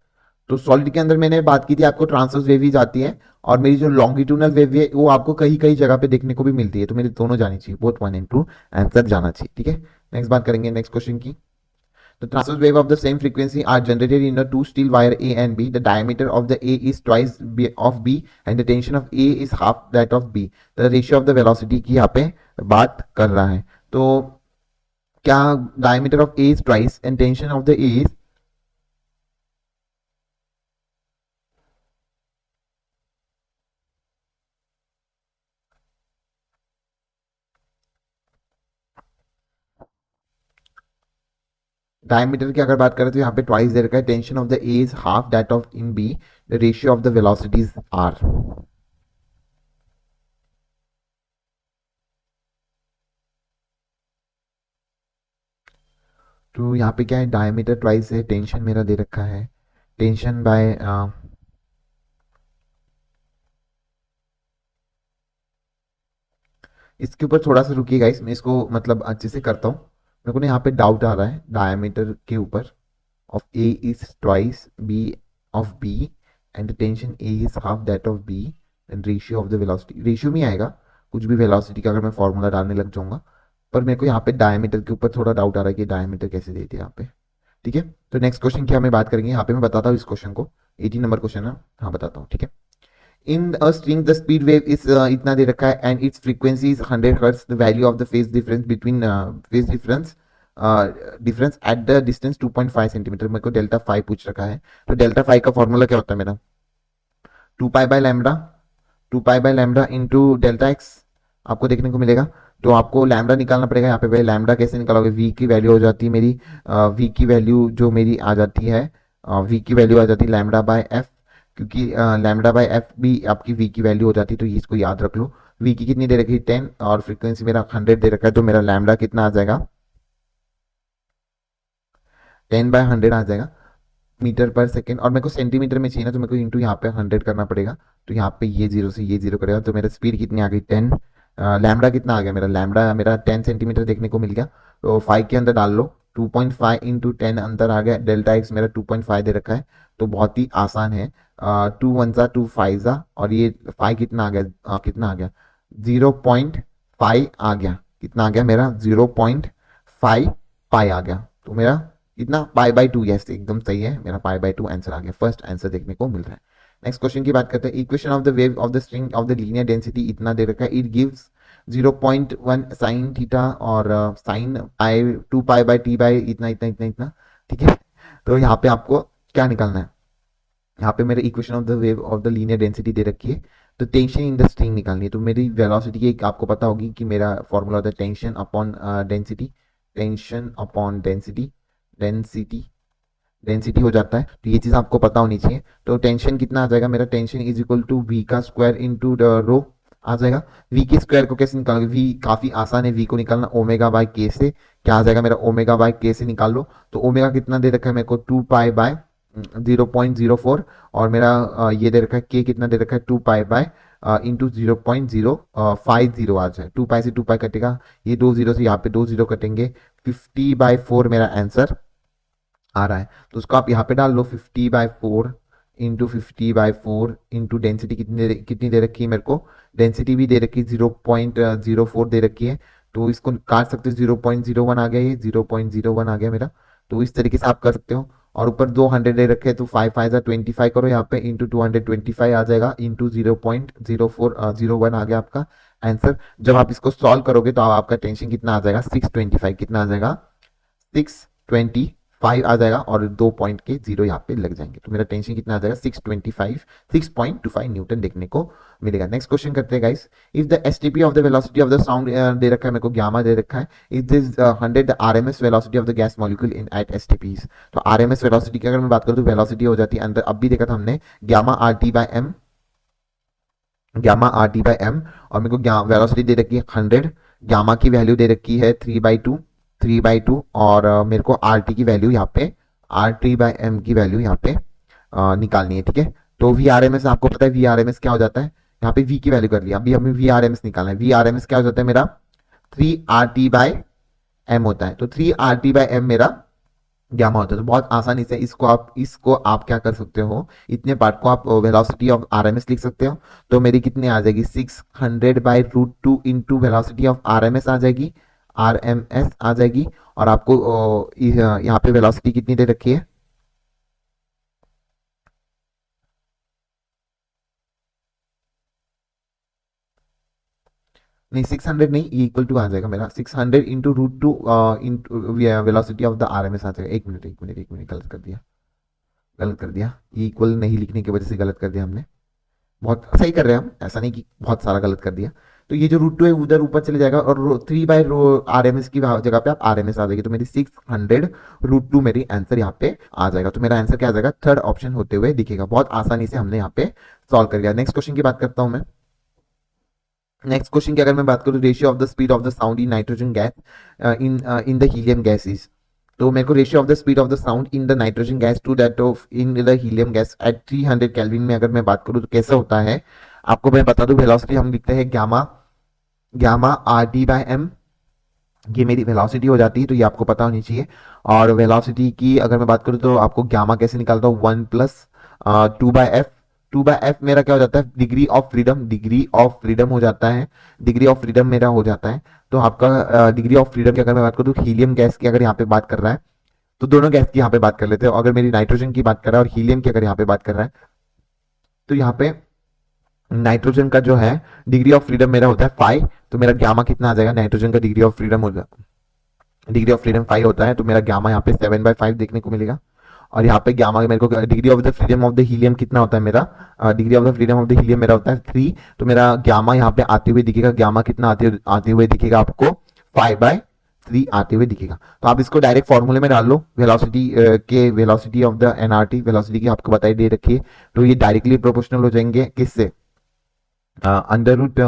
तो सॉलिड के अंदर मैंने बात की थी आपको ट्रांसवर्स वेव ही जाती है, और मेरी जो लॉन्गिट्यूडनल वेव है वो आपको कई कई जगह पे देखने को भी मिलती है, तो मेरे दोनों जानी चाहिए, बोथ 1 and 2 आंसर जाना चाहिए, ठीक है। नेक्स्ट बात करेंगे नेक्स्ट क्वेश्चन की। The transverse wave of the same frequency are generated in a two steel wire A and B. The diameter of the A is twice of B and the tension of A is half that of B. The ratio of the velocity की यहाँ पे बात कर रहा है। तो क्या diameter of A is twice and tension of the A is diameter की अगर बात करें तो यहाँ पे ट्वाइस दे रखा है, tension of the A is half that of in B, the ratio of the velocities are. तो यहाँ पे क्या है, डायमीटर ट्वाइस है, टेंशन मेरा दे रखा है, टेंशन बाय इसके ऊपर थोड़ा सा रुकिएगा, मैं इसको मतलब अच्छे से करता हूँ। मेरे को ना यहाँ पे डाउट आ रहा है डायमीटर के ऊपर, of A is twice B of B and the tension A is half that of B and ratio of the velocity, ratio में आएगा कुछ भी वेलोसिटी का अगर मैं फॉर्मूला डालने लग जाऊंगा, पर मेरे को यहाँ पे डायमीटर के ऊपर थोड़ा डाउट आ रहा है कि डायमीटर कैसे देते हैं यहाँ पे, ठीक है। तो नेक्स्ट क्वेश्चन की हमें बात करेंगे, यहाँ पे मैं बताता हूँ इस क्वेश्चन को, 18 नंबर क्वेश्चन है, हाँ बताता हूँ, ठीक है। In a string the speed wave is इतना दे रखा है and its frequency is 100 hertz, the value of the phase difference between phase difference at the distance 2.5 centimetre. मेरे को डेल्टा फाइव पूछ रखा है, तो डेल्टा फाइव का फॉर्मूला क्या होता है मेरा, 2 pi by lambda into delta x आपको देखने को मिलेगा। तो आपको लैम्डा निकालना पड़ेगा यहाँ पे, भाई लैम्डा कैसे निकालोगे, वी की वैल्यू हो जाती है मेरी, वी की वैल्यू जो मेरी आ जाती है, वी की वैल्यू आ जाती है लैम्डा बाय एफ, क्योंकि लैम्डा बाय एफ भी आपकी वी की वैल्यू हो जाती है, तो इसको याद रख लो। वी की कितनी दे रखी है 10 और फ्रीक्वेंसी मेरा 100 दे रखा है, तो मेरा लैम्डा कितना आ जाएगा 10/100 आ जाएगा मीटर पर सेकेंड, और मेरे को सेंटीमीटर में चाहिए ना, तो मेरे को इंटू यहाँ पे 100 करना पड़ेगा, तो यहाँ पे ये जीरो से ये जीरो करेगा, तो मेरा स्पीड कितनी आ गई 10, लैम्डा कितना आ गया मेरा, लैम्डा मेरा 10 सेंटीमीटर देखने को मिल गया, तो 5 के अंदर डाल लो, 2.5 इंटू 10 अंदर आ गया, डेल्टा एक्स मेरा 2.5 दे रखा है, तो बहुत ही आसान है, 2 1 सा 2 5 सा, और ये 5 कितना आ गया, कितना आ गया 0.5 आ गया, कितना आ गया मेरा 0.5 पाई आ गया, तो मेरा इतना पाई/2, यस एकदम सही है, मेरा पाई/2 आंसर आ गया, फर्स्ट आंसर देखने को मिल रहा है। नेक्स्ट क्वेश्चन की बात करते हैं, equation of the wave of the string of the linear density इतना दे रखा है, इट गिव्स 0.1 साइन थीटा और साइन पाई 2 पाई/t इतना इतना इतना इतना, ठीक है। तो यहाँ पे आपको क्या निकालना है, यहाँ पे मेरे equation of the wave of the linear density दे रखी है, तो टेंशन इन द स्ट्रिंग निकालनी है, तो मेरी वेलोसिटी की आपको पता होगी कि मेरा फॉर्मूला होता है tension upon density, tension upon density, density density हो जाता है, तो ये चीज़ आपको पता होनी चाहिए। तो टेंशन कितना आ जाएगा मेरा, tension is equal to V का स्क्वायर इंटू रो आ जाएगा। वी के स्क्वायर को कैसे निकालोगे, वी काफ़ी आसान है, वी को निकालना ओमेगा बाय के से, क्या आ जाएगा मेरा ओमेगा बाय के से निकाल लो, तो ओमेगा कितना दे रखा है मेरे को 2 पाई/0.04, और मेरा ये दे रखा है के कितना दे रखा है 2 पाई/ इंटू 0.050 आ जाए, 2 पाई से 2 पाई कटेगा, ये 2 जीरो से यहाँ पे 2 जीरो कटेंगे, 50/4 मेरा आंसर आ रहा है, तो उसको आप यहाँ पे डाल लो 50/4 इंटू 50/4 इंटू डेंसिटी कितनी दे रखी है मेरे को, डेंसिटी भी दे रखी है 0.04 दे रखी है, तो इसको काट सकते हो 0.01 आ गया, ये 0.01 आ गया मेरा, तो इस तरीके से आप कर सकते हो। और ऊपर 200 दे रखे हैं, तो 5 5 25 करो यहाँ पे इंटू 225 आ जाएगा, इंटू 0.0401 आ गया आपका आंसर। जब आप इसको सॉल्व करोगे तो आपका टेंशन कितना आ जाएगा 625, कितना आ जाएगा 625 आ जाएगा और 2 पॉइंट के जीरो यहाँ पे लग जाएंगे, तो मेरा टेंशन कितना आ जाएगा 6.25 न्यूटन देखने को मिलेगा। नेक्स्ट क्वेश्चन करते हैं guys. If the STP of the velocity of the sound दे रखा है मेरे को, गामा दे रखा है, if this 100 RMS velocity of the gas molecule in at STPs, तो आरएमएस वेलोसिटी की अगर मैं बात करूँ तो वेलोसिटी हो जाती है अंदर, अब भी देखा था हमने gamma RT by M, gamma R T by M, और मेरे को वेलोसिटी दे रखी है 100, गामा की वैल्यू दे रखी है 3/2 और मेरे को आर टी की वैल्यू यहाँ पे आर टी बाई एम की वैल्यू यहाँ पे निकालनी है, ठीक है। तो वी आर एम एस आपको पता है वी आर एम एस क्या हो जाता है, यहाँ पे वी की वैल्यू कर लिया, अभी हमें वी आर एम एस निकालना है। वी आर एम एस क्या हो जाता है मेरा 3 RT/m होता है, तो 3 RT/m मेरा गामा होता है। तो बहुत आसानी से इसको आप क्या कर सकते हो, इतने पार्ट को आप वेलोसिटी ऑफ आरएमएस लिख सकते हो। तो मेरी कितनी आ जाएगी 600/√2 इंटू वेलोसिटी ऑफ आरएमएस आ जाएगी, आरएमएस आ जाएगी। और आपको यहाँ पे वेलोसिटी कितनी दे रखी है, नहीं 600 नहीं, इक्वल टू आ जाएगा मेरा 600 into √2 into velocity of the RMS आ जाएगा। एक मिनट गलत कर दिया, इक्वल नहीं लिखने की वजह से गलत कर दिया हमने, बहुत सही कर रहे हैं हम, ऐसा नहीं कि बहुत सारा गलत कर दिया। तो ये जो √2 है उधर ऊपर चले जाएगा और 3/RMS की जगह पे आप आरएमएस आ जाएगी, तो मेरी 600√2 मेरी आंसर यहाँ पे आ जाएगा। तो मेरा आंसर क्या आ जाएगा, थर्ड ऑप्शन होते हुए दिखेगा। बहुत आसानी से हमने यहाँ पे सॉल्व कर लिया। नेक्स्ट क्वेश्चन की बात करता हूँ मैं। नेक्स्ट क्वेश्चन की अगर मैं बात करूँ, ratio of the speed of the sound in nitrogen gas in the helium gas is, तो मेरे को ratio of the speed of the sound in the nitrogen gas to that of in the helium gas at 300 kelvin में अगर मैं बात करूँ तो कैसे होता है, आपको मैं बता दूं। वेलोसिटी हम लिखते हैं gamma gamma R T by M, ये मेरी वेलोसिटी हो जाती है, तो ये आपको पता होनी चाहिए। और वेलोसिटी की अगर मैं बात करूँ तो आपको गामा कैसे निकालता हूँ, 1+2/f, 2/f मेरा क्या हो जाता है, degree of freedom, degree of freedom हो जाता है, डिग्री ऑफ फ्रीडम मेरा हो जाता है। तो आपका डिग्री ऑफ फ्रीडम की अगर मैं बात करूँ तो हीलियम गैस की अगर यहाँ पे बात कर रहा है तो दोनों गैस की यहाँ पे बात कर लेते हैं। अगर मेरी नाइट्रोजन की बात कर रहा है और हीलियम की अगर यहाँ पे बात कर रहा है तो यहाँ पे नाइट्रोजन का जो है डिग्री ऑफ फ्रीडम मेरा होता है 5, तो मेरा गामा कितना आ जाएगा, नाइट्रोजन का डिग्री ऑफ फ्रीडम होगा, डिग्री ऑफ फ्रीडम 5 होता है, तो मेरा गामा यहाँ पे 7/5 देखने को मिलेगा। और यहाँ पे गामा मेरे को degree of the freedom of the helium कितना होता है मेरा, degree of the freedom of the helium मेरा होता है 3, तो मेरा गामा यहाँ पे आते हुए दिखेगा, गामा कितना आते हुए दिखेगा आपको 5/3 आते हुए दिखेगा। तो आप इसको डायरेक्ट फॉर्मूले में डाल लो, वेलोसिटी के velocity of the NRT, velocity की आपको बताई दे रखी है, तो ये डायरेक्टली प्रोपोर्शनल हो जाएंगे किससे, अंडर रूट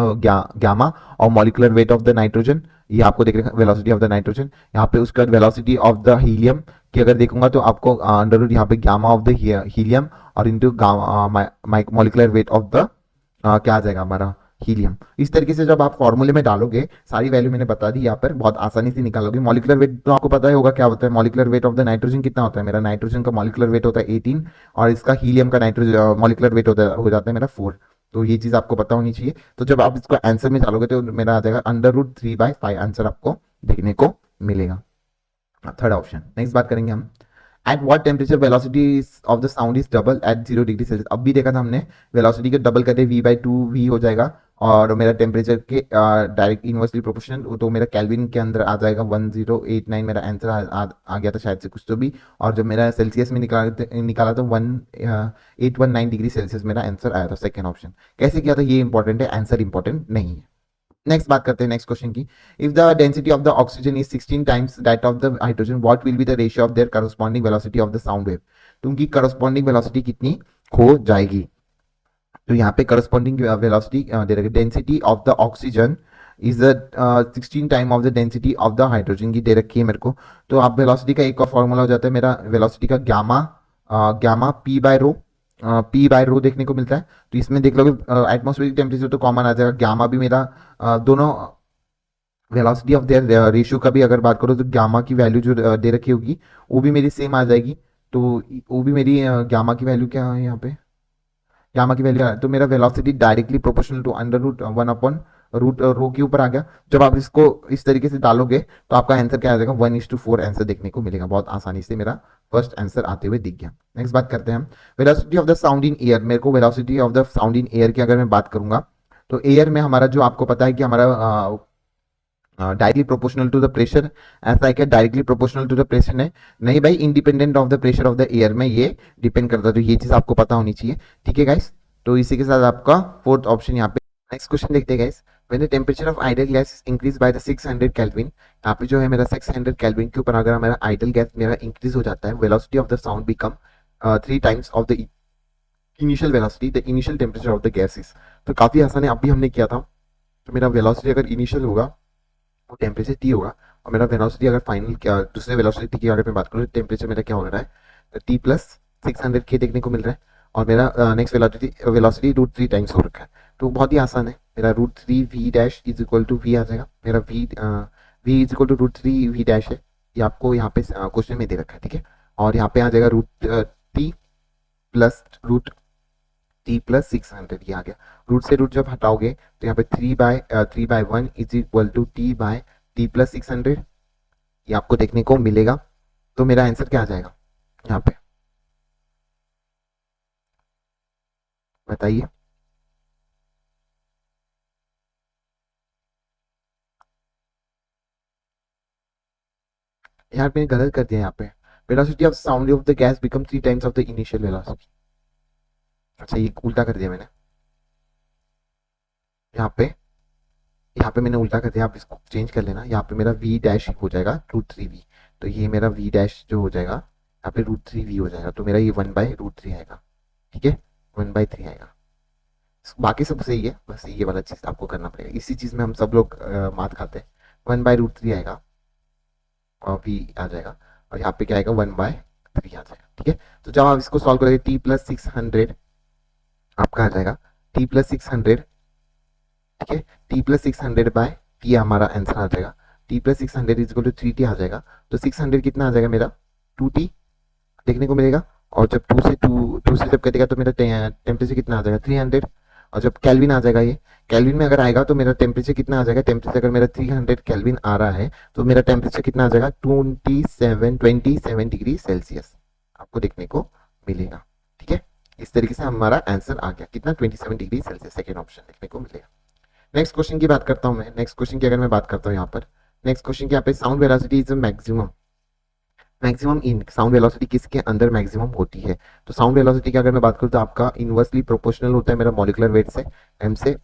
गामा और molecular weight of the nitrogen, ये आपको देख रहे हैं वेलोसिटी ऑफ द नाइट्रोजन। यहाँ पे उसका वेलोसिटी ऑफ द हीलियम की अगर देखूंगा तो आपको अंडर रूट यहाँ पे गामा ऑफ द हीलियम और into molecular weight of the क्या आ जाएगा हमारा हीलियम। इस तरीके से जब आप फॉर्मूले में डालोगे, सारी वैल्यू मैंने बता दी यहाँ पर, बहुत आसानी से निकालोगे। मॉलिकुलर वेट तो आपको पता ही होगा क्या होता है, molecular weight of the nitrogen कितना होता है, मेरा नाइट्रोजन का मॉलिकुलर वेट होता है 18 और इसका हीलियम का नाइट्रोजन मॉलिकुलर वेट हो जाता है मेरा 4, तो ये चीज आपको पता होनी चाहिए। तो जब आप इसको आंसर में डालोगे तो मेरा आ जाएगा अंडर रूट 3/5 आंसर आपको देखने को मिलेगा, थर्ड ऑप्शन। नेक्स्ट बात करेंगे हम, at what temperature velocity of the sound is double at 0 degree Celsius. अब भी देखा था हमने, वेलोसिटी को डबल करते v/2v हो जाएगा और मेरा टेम्परेचर के डायरेक्ट इनवर्सली प्रोपोर्शनल, तो मेरा केल्विन के अंदर आ जाएगा 1089, मेरा आंसर आ गया था शायद से कुछ तो भी। और जब मेरा सेल्सियस में निकाला तो 1819 डिग्री सेल्सियस मेरा आंसर आया था, सेकेंड ऑप्शन। कैसे किया था ये इंपॉर्टेंट है, आंसर इंपॉर्टेंट नहीं है। नेक्स्ट बात करते हैं नेक्स्ट क्वेश्चन की, if the density of the oxygen is 16 times that of the hydrogen, what will be the ratio of their corresponding velocity of the sound wave, तो उनकी corresponding velocity कितनी हो जाएगी। तो यहाँ पे करस्पॉन्डिंग वेलोसिटी दे रखी, density of the oxygen is 16 time of the density of the hydrogen की दे रखी है मेरे को। तो आप वेलोसिटी का एक और फॉर्मूला हो जाता है मेरा वेलोसिटी का गामा p/ρ देखने को मिलता है। तो इसमें देख लोगे एटमॉस्फेरिक टेम्परेचर तो कॉमन आ जाएगा, गामा भी मेरा दोनों वेलोसिटी ऑफ देयर रेशियो का भी अगर बात करो तो गामा की वैल्यू जो दे रखी होगी वो भी मेरी सेम आ जाएगी। तो वो भी मेरी गामा की वैल्यू क्या है यहाँ पे, गामा की वैल्यू, तो मेरा velocity directly proportional to under root 1/√ρ के ऊपर आ गया। जब आप इसको इस तरीके से डालोगे तो आपका आंसर क्या आ जाएगा, 1:4 आंसर देखने को मिलेगा। बहुत आसानी से मेरा फर्स्ट आंसर आते हुए दिख गया। नेक्स्ट बात करते हैं हम, velocity of the sound in air. मेरे को velocity of the sound in air की अगर मैं बात करूंगा तो एयर में हमारा जो आपको पता है कि हमारा directly proportional to the pressure, ऐसा है क्या directly proportional to the pressure है? नहीं भाई, independent of the pressure of the air में ये डिपेंड करता है, तो ये चीज आपको पता होनी चाहिए। ठीक है गाइस, तो इसी के साथ आपका फोर्थ ऑप्शन यहाँ पे। नेक्स्ट क्वेश्चन देखते हैं guys. When the temperature of idol gas increase by the 600 kelvin, यहाँ पे जो है मेरा 600 केल्विन के ऊपर अगर मेरा आइडल गैस मेरा इंक्रीज हो जाता है, velocity of the sound become 3 times of the initial velocity, the initial temperature of the gases. तो काफी आसान है, अभी हमने किया था। तो मेरा वेलोसिटी अगर इनिशियल होगा वो टेम्परेचर टी होगा, और मेरा वेलोसिटी अगर फाइनल क्या दूसरे वेलोसिटी की अगर मैं बात करूँ, टेम्परेचर मेरा क्या हो रहा है, टी प्लस 600 के देखने को मिल रहा है, और मेरा नेक्स्ट वेलोसिटी वेलोसिटी √3 टाइम्स हो रखा है। तो बहुत ही आसान है, मेरा √3 v dash is equal to V आ जाएगा, मेरा V is equal to √3 v dash है, ये आपको यहाँ पे क्वेश्चन में दे रखा है। ठीक है, और यहाँ पे आ जाएगा टी प्लस √t+600, ये आ गया। रूट से रूट जब हटाओगे तो यहाँ पे 3/1 इज इक्वल टू t/t+600, ये आपको देखने को मिलेगा। तो मेरा आंसर क्या आ जाएगा यहाँ पे, बताइए। यार मैंने गलत कर दिया यहाँ पे, velocity of sound of the gas become 3 times of the initial velocity. अच्छा, ये उल्टा कर दिया मैंने यहाँ पे, यहाँ पे मैंने उल्टा कर दिया, आप इसको चेंज कर लेना। यहाँ पे मेरा वी डैश हो जाएगा √3v, तो ये मेरा वी डैश जो हो जाएगा यहाँ पे √3v हो जाएगा, तो मेरा ये 1/√3 आएगा। ठीक है, 1/3 आएगा। बाकी सब सही है, बस ये वाला चीज आपको करना पड़ेगा, इसी चीज में हम सब लोग मात खाते हैं। 1/√3 आएगा और वी आ जाएगा, और यहाँ पे क्या आएगा 1/3 आ जाएगा। ठीक है, तो जब आप इसको सॉल्व करोगे t+600 आपका आ जाएगा, t+600। ठीक है, t+600/t हमारा आंसर आ जाएगा, t+600 is equal to 3t आ जाएगा। तो 600 कितना आ जाएगा मेरा 2t देखने को मिलेगा, और जब टू से जब कटेगा तो मेरा टेम्परेचर कितना आ जाएगा 300, और जब कैलविन आ जाएगा, ये कैलविन में अगर आएगा तो मेरा टेम्परेचर कितना आ जाएगा, टेम्परेचर अगर मेरा 300 कैलविन आ रहा है तो मेरा टेम्परेचर कितना आ जाएगा 27 डिग्री सेल्सियस आपको देखने को मिलेगा। ठीक है, इस तरीके से हमारा आंसर आ गया, कितना 27 डिग्री सेल्सियस, सेकेंड ऑप्शन देखने को मिलेगा। नेक्स्ट क्वेश्चन की बात करता हूँ मैं, नेक्स्ट क्वेश्चन की अगर मैं बात करता हूँ यहाँ पर, नेक्स्ट क्वेश्चन की यहाँ पे sound velocity is maximum, maximum in sound velocity किसके अंदर मैक्सिमम होती है? तो साउंड वेलोसिटी की अगर मैं बात करूँ तो आपका इनवर्सली प्रोपोर्शनल होता है मेरा मॉलिक्यूलर वेट से, एम से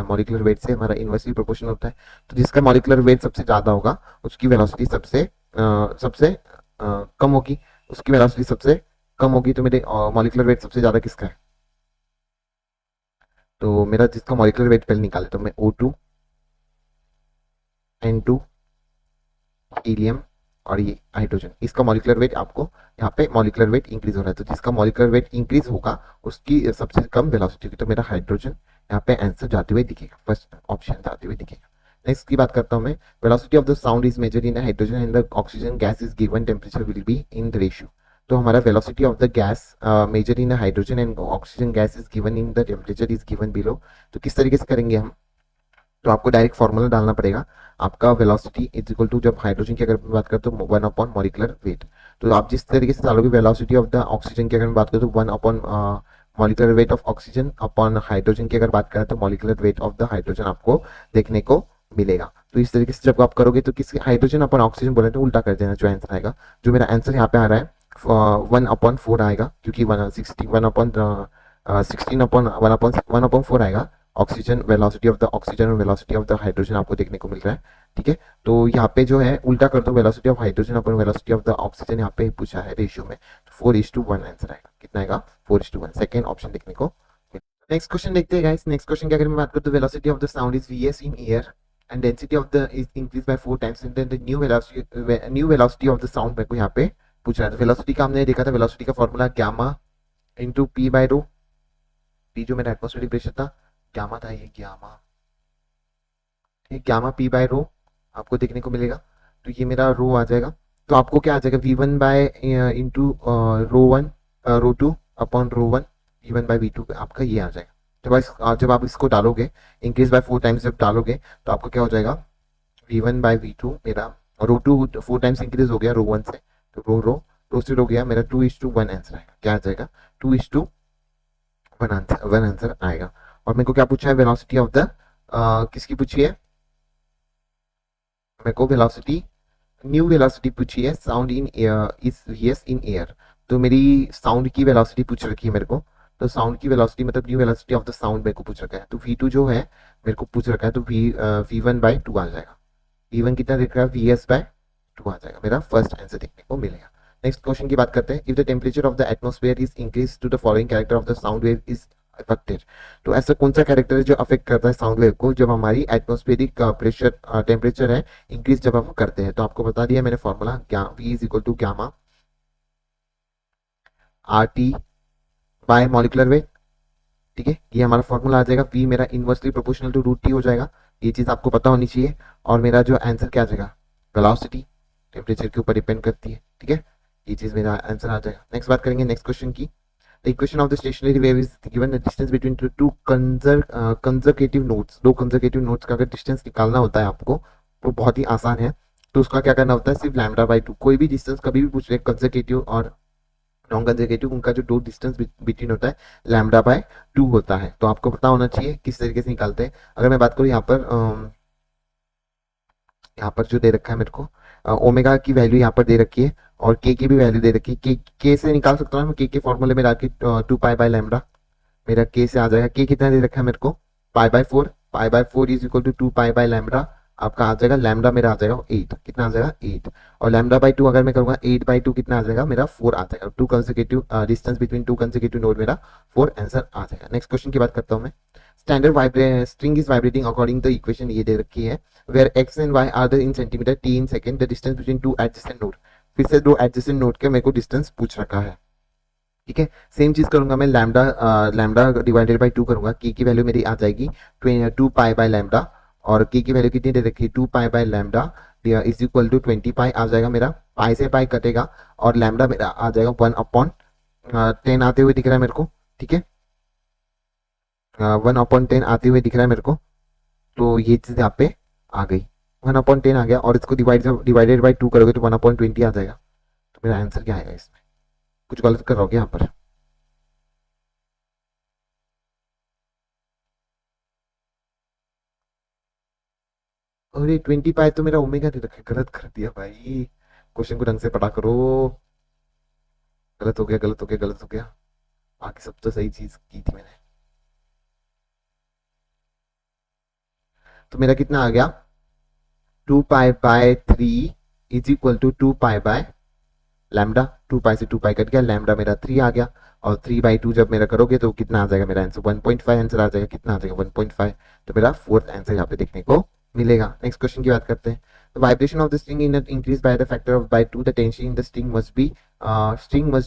मॉलिक्यूलर वेट से हमारा इनवर्सली प्रोपोर्शनल होता है। तो जिसका मॉलिक्यूलर वेट सबसे ज्यादा होगा उसकी वेलोसिटी सबसे कम होगी, उसकी वेलोसिटी सबसे कम होगी। तो मेरे मॉलिक्यूलर वेट सबसे ज्यादा किसका है? तो मेरा जिसका मॉलिक्यूलर वेट पहले निकाले तो मैं O2, N2, हीलियम और ये हाइड्रोजन, इसका मॉलिक्यूलर वेट आपको यहाँ पे मॉलिक्यूलर वेट इंक्रीज हो रहा है, तो जिसका मॉलिक्यूलर वेट इंक्रीज होगा उसकी सबसे कम वेलोसिटी होगी। तो मेरा हाइड्रोजन यहाँ पे आंसर जाते हुए दिखेगा, फर्स्ट ऑप्शन जाते हुए दिखेगा। नेक्स्ट की बात करता हूँ मैं, velocity of the sound is measured in hydrogen and the oxygen gas is given temperature will be in the ratio. तो हमारा velocity of the gas measure in hydrogen and oxygen gas is given in the temperature is given below. तो किस तरीके से करेंगे हम? तो आपको डायरेक्ट फॉर्मूला डालना पड़ेगा, आपका वेलोसिटी इज इक्वल टू, जब हाइड्रोजन की अगर बात करें तो 1/मॉलिक्यूलर वेट। तो आप जिस तरीके से डालोगे वेलोसिटी ऑफ द ऑक्सीजन की अगर बात करें तो 1/मॉलिक्यूलर weight of oxygen upon hydrogen की अगर बात करें तो molecular weight of the hydrogen आपको देखने को मिलेगा। तो इस तरीके से जब आप करोगे तो किस हाइड्रोजन अपॉन ऑक्सीजन बोले तो उल्टा कर देना, जो आंसर आएगा, जो मेरा आंसर यहाँ पे आ रहा है 1/4 आएगा, क्योंकि 1/4 आएगा oxygen, velocity of the oxygen और वेलोसिटी ऑफ द हाइड्रोजन आपको देखने को मिल रहा है। ठीक है, तो यहाँ पे जो है उल्टा कर दो, velocity of hydrogen upon velocity of the oxygen यहाँ पे पूछा है रेशियो में, तो 4:1 आंसर आएगा, कितना आएगा 4:1, सेकेंड ऑप्शन देखने को। नेक्स्ट क्वेश्चन देखते हैं गाइस। नेक्स्ट क्वेश्चन की अगर मैं बात करूँ तो velocity of the sound is vs in air and density of the is increase by 4 times and then the new velocity of the sound मेरे को यहाँ पे पूछ रहा है। वेलोसिटी का हमने देखा था, वेलोसिटी का formula gamma into p/ρ, p जो मेरा एटमॉस्फेरिक प्रेशर था, गामा था, ये गामा, गामा p/ρ आपको देखने को मिलेगा। तो ये मेरा रो आ जाएगा, तो आपको क्या आ जाएगा v1/रो1 v1/v2 आपका ये आ जाएगा। जब आप इसको डालोगे इंक्रीज बाय 4 टाइम्स जब डालोगे तो आपको क्या हो जाएगा v1/v2 मेरा, रो2 4 टाइम्स इंक्रीज हो गया रो1 से, तो रो से हो गया मेरा 2:1 आंसर आएगा। क्या आ जाएगा 2:1 आंसर आएगा। और मेरे को क्या पूछा है वेलोसिटी ऑफ द किसकी पूछी है, मेरे को वेलोसिटी, न्यू वेलोसिटी पूछी है, sound in air is VS in air. तो मेरी साउंड की वेलोसिटी पूछ रखी है मेरे को। तो साउंड की वेलोसिटी मतलब new velocity of the sound मेरे को पूछ रखा है। तो V2 जो है मेरे को पूछ रखा है, तो V1/2 आ जाएगा। V1 कितना दिख रहा है, VS/2 आ जाएगा। मेरा फर्स्ट आंसर देखने को मिलेगा। नेक्स्ट क्वेश्चन की बात करते हैं। If the temperature of the atmosphere is increase to the following character of the sound wave is affected. तो ऐसा कौन सा कैरेक्टर है जो अफेक्ट करता है साउंड वेव को जब हमारी एटमोस्फेरिक प्रेशर टेम्परेचर है इंक्रीज जब हम करते हैं। तो आपको बता दिया मैंने formula, V is equal to gamma RT by molecular weight. ठीक है, ये हमारा फॉर्मूला आ जाएगा। V मेरा इनवर्सली प्रोपोर्शनल टू √T हो जाएगा। ये चीज आपको पता होनी चाहिए। और मेरा जो आंसर क्या आ जाएगा, वेलोसिटी टेम्परेचर के ऊपर डिपेंड करती है। ठीक है, ये चीज मेरा आंसर आ जाएगा। नेक्स्ट बात करेंगे नेक्स्ट क्वेश्चन की। The equation of the stationary wave is given the distance between to conservative nodes. दो कंजर्वेटिव नोड्स का अगर डिस्टेंस निकालना होता है आपको, वो बहुत ही आसान है। तो उसका क्या करना होता है, सिर्फ λ/2। कोई भी डिस्टेंस कभी भी पूछ ले, कंजर्वेटिव और नॉन कंजर्वेटिव, उनका जो दो डिस्टेंस बिटवीन होता है λ/2 होता है। तो आपको पता होना चाहिए किस तरीके से निकालते हैं। अगर मैं बात करूँ यहाँ पर जो दे रखा है मेरे को, ओमेगा की वैल्यू यहाँ पर दे रखी है और के की भी वैल्यू दे रखी है। के से निकाल सकता हूँ मैं, के फॉर्मूले में डाल के 2π/λ। मेरा के से आ जाएगा, के कितना दे रखा है मेरे को, π/4। π/4 इज इक्वल टू 2π/λ। आपका आ जाएगा लैम्डा, मेरा आ जाएगा 8। कितना आ जाएगा, 8। और λ/2 अगर मैं करूंगा 8/2 कितना आ जाएगा मेरा, 4 आ जाएगा। To consecutive distance between two consecutive node, मेरा 4 आंसर आ जाएगा। नेक्स्ट क्वेश्चन की बात करता हूँ मैं। Standard string is vibrating according the equation ये दे रखी है, where x and y are the in centimetre, t in second, the distance between two adjacent node. फिर से दो एडजेसेंट नोड के मेरे को डिस्टेंस पूछ रखा है। ठीक है, सेम चीज करूंगा मैं, लैम्डा डिवाइडेड बाई 2 करूंगा। की वैल्यू मेरी आ जाएगी 2π/λ। और की वैल्यू कितनी दे रखी है, 2π/λ इज इक्वल टू 20π आ जाएगा मेरा। पाई से पाई कटेगा और लैम्डा मेरा आ जाएगा 1/10 आते हुए दिख रहा है मेरे को। ठीक है, 1/10 आते हुए दिख रहा है मेरे को। तो ये चीज यहाँ पे आ गई, 1/10 आ गया। और इसको डिवाइडेड बाई 2 करोगे तो 1/20 आ जाएगा। तो मेरा आंसर क्या आएगा इसमें, कुछ गलत कर रहा हूँ क्या यहाँ पर। अरे 20π तो मेरा ओमेगा दे रखा है, गलत कर दिया भाई। क्वेश्चन को ढंग से पढ़ा करो। गलत हो गया, गलत हो गया, गलत हो गया। बाकी सब तो सही चीज की थी मैंने। तो मेरा कितना आ गया, 2π/3 इज इक्वल टू 2π/λ। 2π से 2π कट गया, लैम्डा मेरा 3 आ गया। और 3/2 जब मेरा करोगे तो कितना आ जाएगा मेरा आंसर, 1.5 आंसर आ जाएगा। कितना आ जाएगा, 1.5। तो मेरा फोर्थ आंसर यहाँ पे देखने को मिलेगा। नेक्स्ट क्वेश्चन की बात करते हैं। The vibration of the string in increased by the factor of by 2, the tension in the string must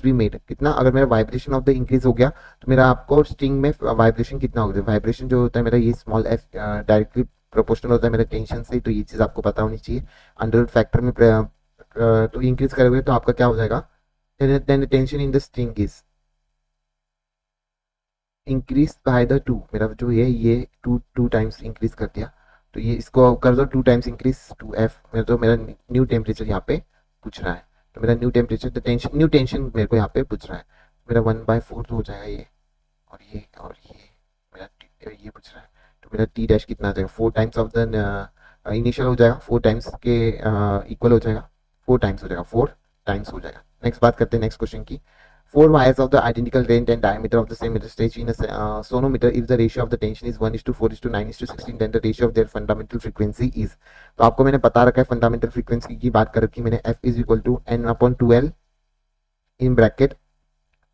be made। कितना, अगर मेरा वाइब्रेशन ऑफ द इंक्रीज हो गया तो मेरा आपको स्ट्रिंग में वाइब्रेशन कितना होगा। वाइब्रेशन जो होता है मेरा, ये स्मॉल f डायरेक्टली प्रोपोर्शनल होता है मेरे टेंशन से। तो ये चीज आपको पता होनी चाहिए। अंडर फैक्टर में तो इंक्रीज करोगे तो आपका क्या हो जाएगा, then the tension in the string is increased by the 2। मेरा जो ये 2 टाइम्स इंक्रीज कर दिया। तो ये इसको कर दो 2 टाइम्स इंक्रीज 2f। मेरा तो मेरा न्यू टेम्परेचर यहाँ पे पूछ रहा है। तो मेरा new temperature, the tension, new tension मेरे को यहाँ पे पूछ रहा है। मेरा 1/4 तो हो जाएगा ये, और ये मेरा ये पूछ रहा है। तो मेरा टी डैश कितना आ जाएगा, 4 टाइम्स ऑफ द इनिशियल हो जाएगा, 4 टाइम्स के इक्वल हो जाएगा। 4 टाइम्स हो जाएगा, 4 टाइम्स हो जाएगा। नेक्स्ट बात करते हैं नेक्स्ट क्वेश्चन की। Four wires of the identical length and diameter of the same stage in a sonometer, if the ratio of the tension is 1:4:9:16, then the ratio of their fundamental frequency is। तो आपको मैंने बता रखा है fundamental frequency की बात कर रखी मैंने, F is equal to n/2L in bracket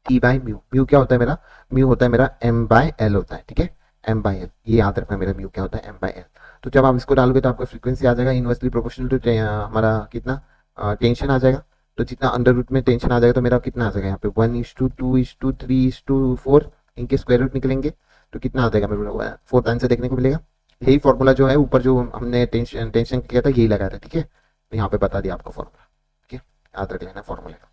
T by mu. Mu क्या होता है मेरा, म्यू होता है मेरा M/L होता है। ठीक है, M/L, ये याद रखना मेरा म्यू क्या होता है, M/L। तो जब आप इसको डालोगे तो आपका फ्रीक्वेंसी आ जाएगा इनवर्सली प्रोपोर्शनल टू हमारा कितना टेंशन आ जाएगा। तो जितना अंडर रूट में टेंशन आ जाएगा तो मेरा कितना आ जाएगा यहाँ पे 1:2:3:4 इनके स्क्वायर रूट निकलेंगे। तो कितना आ जाएगा मेरे फोर्थ आंसर देखने को मिलेगा। यही फॉर्मूला जो है ऊपर जो हमने टेंशन किया था यही लगाया था। ठीक है, तो यहाँ पे बता दिया आपको फॉर्मूला। ठीक है, याद रख लेना फॉर्मूले का।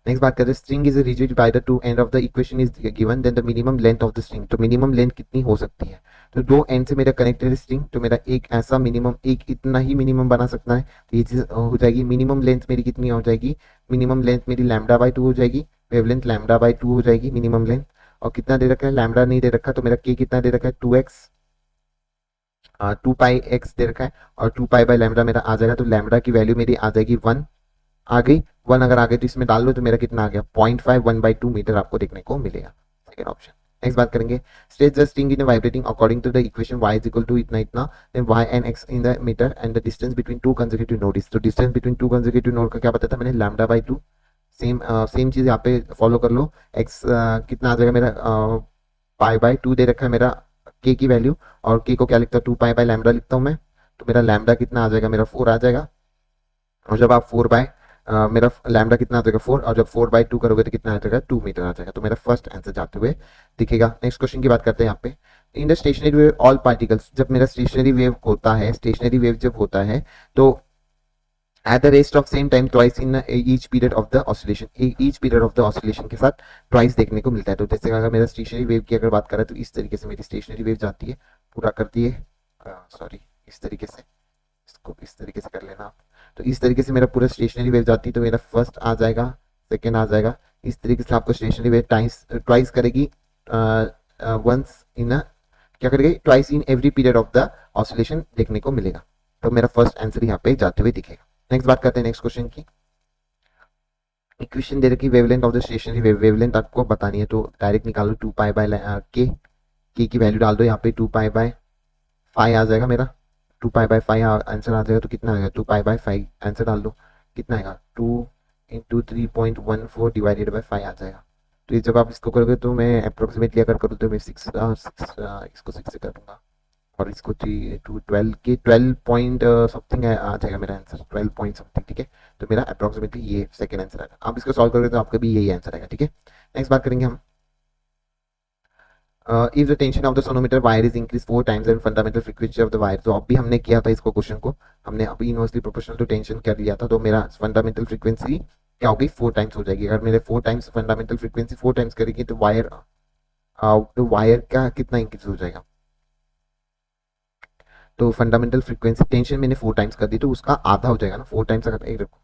नेक्स्ट बात करते हैं, string is rigid by the two end of the equation is given, then the minimum length of the string. तो मिनिमम लेंथ कितनी हो सकती है, तो दो एंड से मेरा कनेक्टेड स्ट्रिंग। तो मेरा एक ऐसा मिनिमम, एक इतना ही मिनिमम बना सकता है। तो ये चीज हो जाएगी। मिनिमम लेंथ मेरी कितनी हो जाएगी, मिनिमम लेंथ मेरी λ/2 हो जाएगी। वेवलेंथ λ/2 हो जाएगी मिनिमम लेंथ। और कितना दे रखा है, लैम्डा नहीं दे रखा। तो मेरा के कितना दे रखा है, 2x 2π x दे रखा है और 2π/λ मेरा आ जाएगा, तो लैम्डा की वैल्यू मेरी आ जाएगी 1 आ गई। 1 अगर आ गई तो इसमें डाल लो तो मेरा कितना आ गया 0.5 1/2 मीटर आपको देखने को मिलेगा, सेकेंड ऑप्शन। नेक्स्ट बात करेंगे, stage the string in vibrating according to the equation y is equal to इतना इतना, then y and x in the metre and the distance between two consecutive nodes. तो distance between two consecutive node का क्या बताया था मैंने, λ/2। Same चीज यहाँ पे फॉलो कर लो। x कितना आ जाएगा मेरा π/2 दे रखा है मेरा k की वैल्यू, और k को क्या लिखता हूँ 2π/λ लिखता हूँ मैं, तो मेरा लैम्डा कितना आ जाएगा मेरा 4 आ जाएगा। और जब आप 4 बाय मेरा लैम्डा कितना आ जाएगा 4, और जब 4/2 करोगे तो कितना आ जाएगा 2 मीटर आ जाएगा, तो मेरा फर्स्ट आंसर जाते हुए दिखेगा। नेक्स्ट क्वेश्चन की बात करते हैं यहाँ पे, in the stationary wave all particles, जब मेरा स्टेशनरी वेव होता है, स्टेशनरी वेव जब होता है तो at the rest of same time twice in each period of the oscillation, each period of the oscillation के साथ ट्वाइस देखने को मिलता है। तो जैसे अगर मेरा स्टेशनरी वेव की अगर बात करें तो इस तरीके से मेरी स्टेशनरी वेव जाती है, पूरा करती है, सॉरी इस तरीके से, इसको इस तरीके से कर लेना आप। तो इस तरीके से मेरा पूरा स्टेशनरी वेव जाती है, तो मेरा फर्स्ट आ जाएगा, सेकेंड आ जाएगा। इस तरीके से आपको स्टेशनरी वेव ट्वाइस करेगी, वंस इन क्या करेगी twice in every period of the oscillation देखने को मिलेगा। तो मेरा फर्स्ट आंसर यहाँ पे जाते हुए दिखेगा। नेक्स्ट बात करते हैं नेक्स्ट क्वेश्चन की। इक्वेशन दे रखी wavelength of the stationary wave, wavelength आपको बतानी है तो डायरेक्ट निकालो 2π/k की वैल्यू डाल दो यहाँ पे 2π/5 आ जाएगा मेरा, 2π/5 आंसर आ जाएगा, तो कितना आएगा 2π/5 आंसर डाल दो, कितना आएगा 2 × 3.14 डिवाइडेड बाय 5 आ जाएगा। तो ये जब आप इसको करोगे तो मैं अप्रोक्सीमेटली अगर करूँ तो मैं इसको 6 से कर दूंगा, और इसको 3 to 12 के 12 पॉइंट समथिंग आ जाएगा मेरा आंसर, 12 पॉइंट समथिंग, ठीक है। तो मेरा अप्रोक्सीमेटली ये सेकंड आंसर आएगा। आप इसको सॉल्व करोगे तो आपका भी यही आंसर आएगा, ठीक है। नेक्स्ट बात करेंगे हम, if the tension of the sonometer wire is increased 4 times and fundamental frequency of the wire, तो अभी हमने किया था इसको क्वेश्चन को, हमने अभी इनवर्सली प्रोपोर्शनल टू टेंशन कर लिया था, तो मेरा फंडामेंटल फ्रीक्वेंसी क्या होगी 4 टाइम्स हो जाएगी। अगर मेरे 4 टाइम्स फंडामेंटल फ्रीक्वेंसी 4 टाइम्स करेगी तो वायर का कितना इंक्रीज हो जाएगा, तो फंडामेंटल फ्रीक्वेंसी टेंशन मैंने 4 टाइम्स कर दी तो उसका आधा हो जाएगा ना 4 टाइम्स। अगर एक रखो,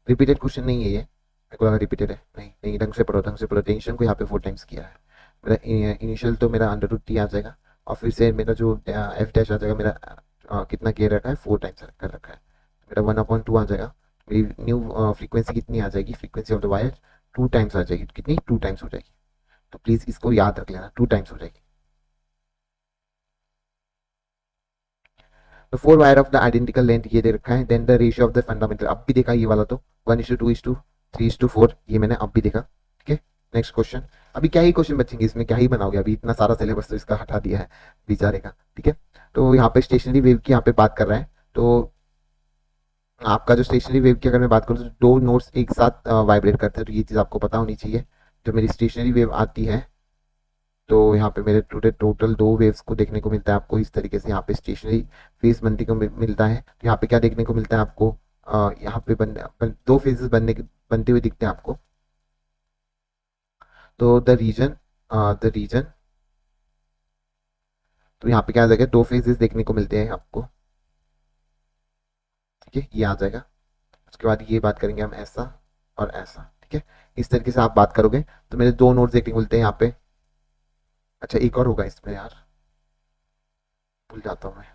रिपीटेड क्वेश्चन नहीं है ये, मेरे को लगा रिपीटेड है, नहीं नहीं, ढंग से पढ़ो, टेंशन को यहाँ पे 4 टाइम्स किया है। मेरा इनिशियल तो मेरा √t आ जाएगा, और फिर से मेरा जो f डैश आ जाएगा मेरा कितना केयर रखा है 4 टाइम्स कर रखा है, मेरा 1/2 आ जाएगा। मेरी न्यू फ्रीक्वेंसी कितनी आ जाएगी, frequency of the wire 2 times आ जाएगी, कितनी 2 टाइम्स हो जाएगी। तो प्लीज इसको याद रख लेना, 2 टाइम्स हो जाएगी। तो 4 wire of the identical length ये दे रखा है, then the ratio of the fundamental अब भी देखा ये वाला, तो 1:2:3:4 ये मैंने अब भी देखा, ठीक है। नेक्स्ट क्वेश्चन, अभी क्या ही क्वेश्चन बचेंगे इसमें, क्या ही बनाओगे, अभी इतना सारा सिलेबस तो इसका हटा दिया है बेचारे का, ठीक है। तो यहाँ पे स्टेशनरी वेव की यहाँ पे बात कर रहा है, तो आपका जो स्टेशनरी वेव की अगर मैं बात करूँ तो 2 नोड्स एक साथ वाइब्रेट करते हैं, तो ये चीज़ आपको पता होनी चाहिए। जो मेरी स्टेशनरी वेव आती है तो यहाँ पे मेरे टोटल 2 वेव्स को देखने को मिलता है आपको इस तरीके से, यहाँ पे स्टेशनरी फेज बनने को मिलता है। तो यहाँ पे क्या देखने को मिलता है आपको, यहाँ पे 2 फेजेस बनते हुए दिखते हैं आपको। तो द रीजन तो यहाँ पे क्या आ जाएगा 2 फेजेस देखने को मिलते हैं आपको, ठीक है, ये आ जाएगा। उसके बाद ये बात करेंगे हम ऐसा और ऐसा, ठीक है। इस तरीके से आप बात करोगे तो मेरे 2 नोड्स देखने को मिलते हैं यहाँ पे। अच्छा एक और होगा इसमें यार, भूल जाता हूँ मैं,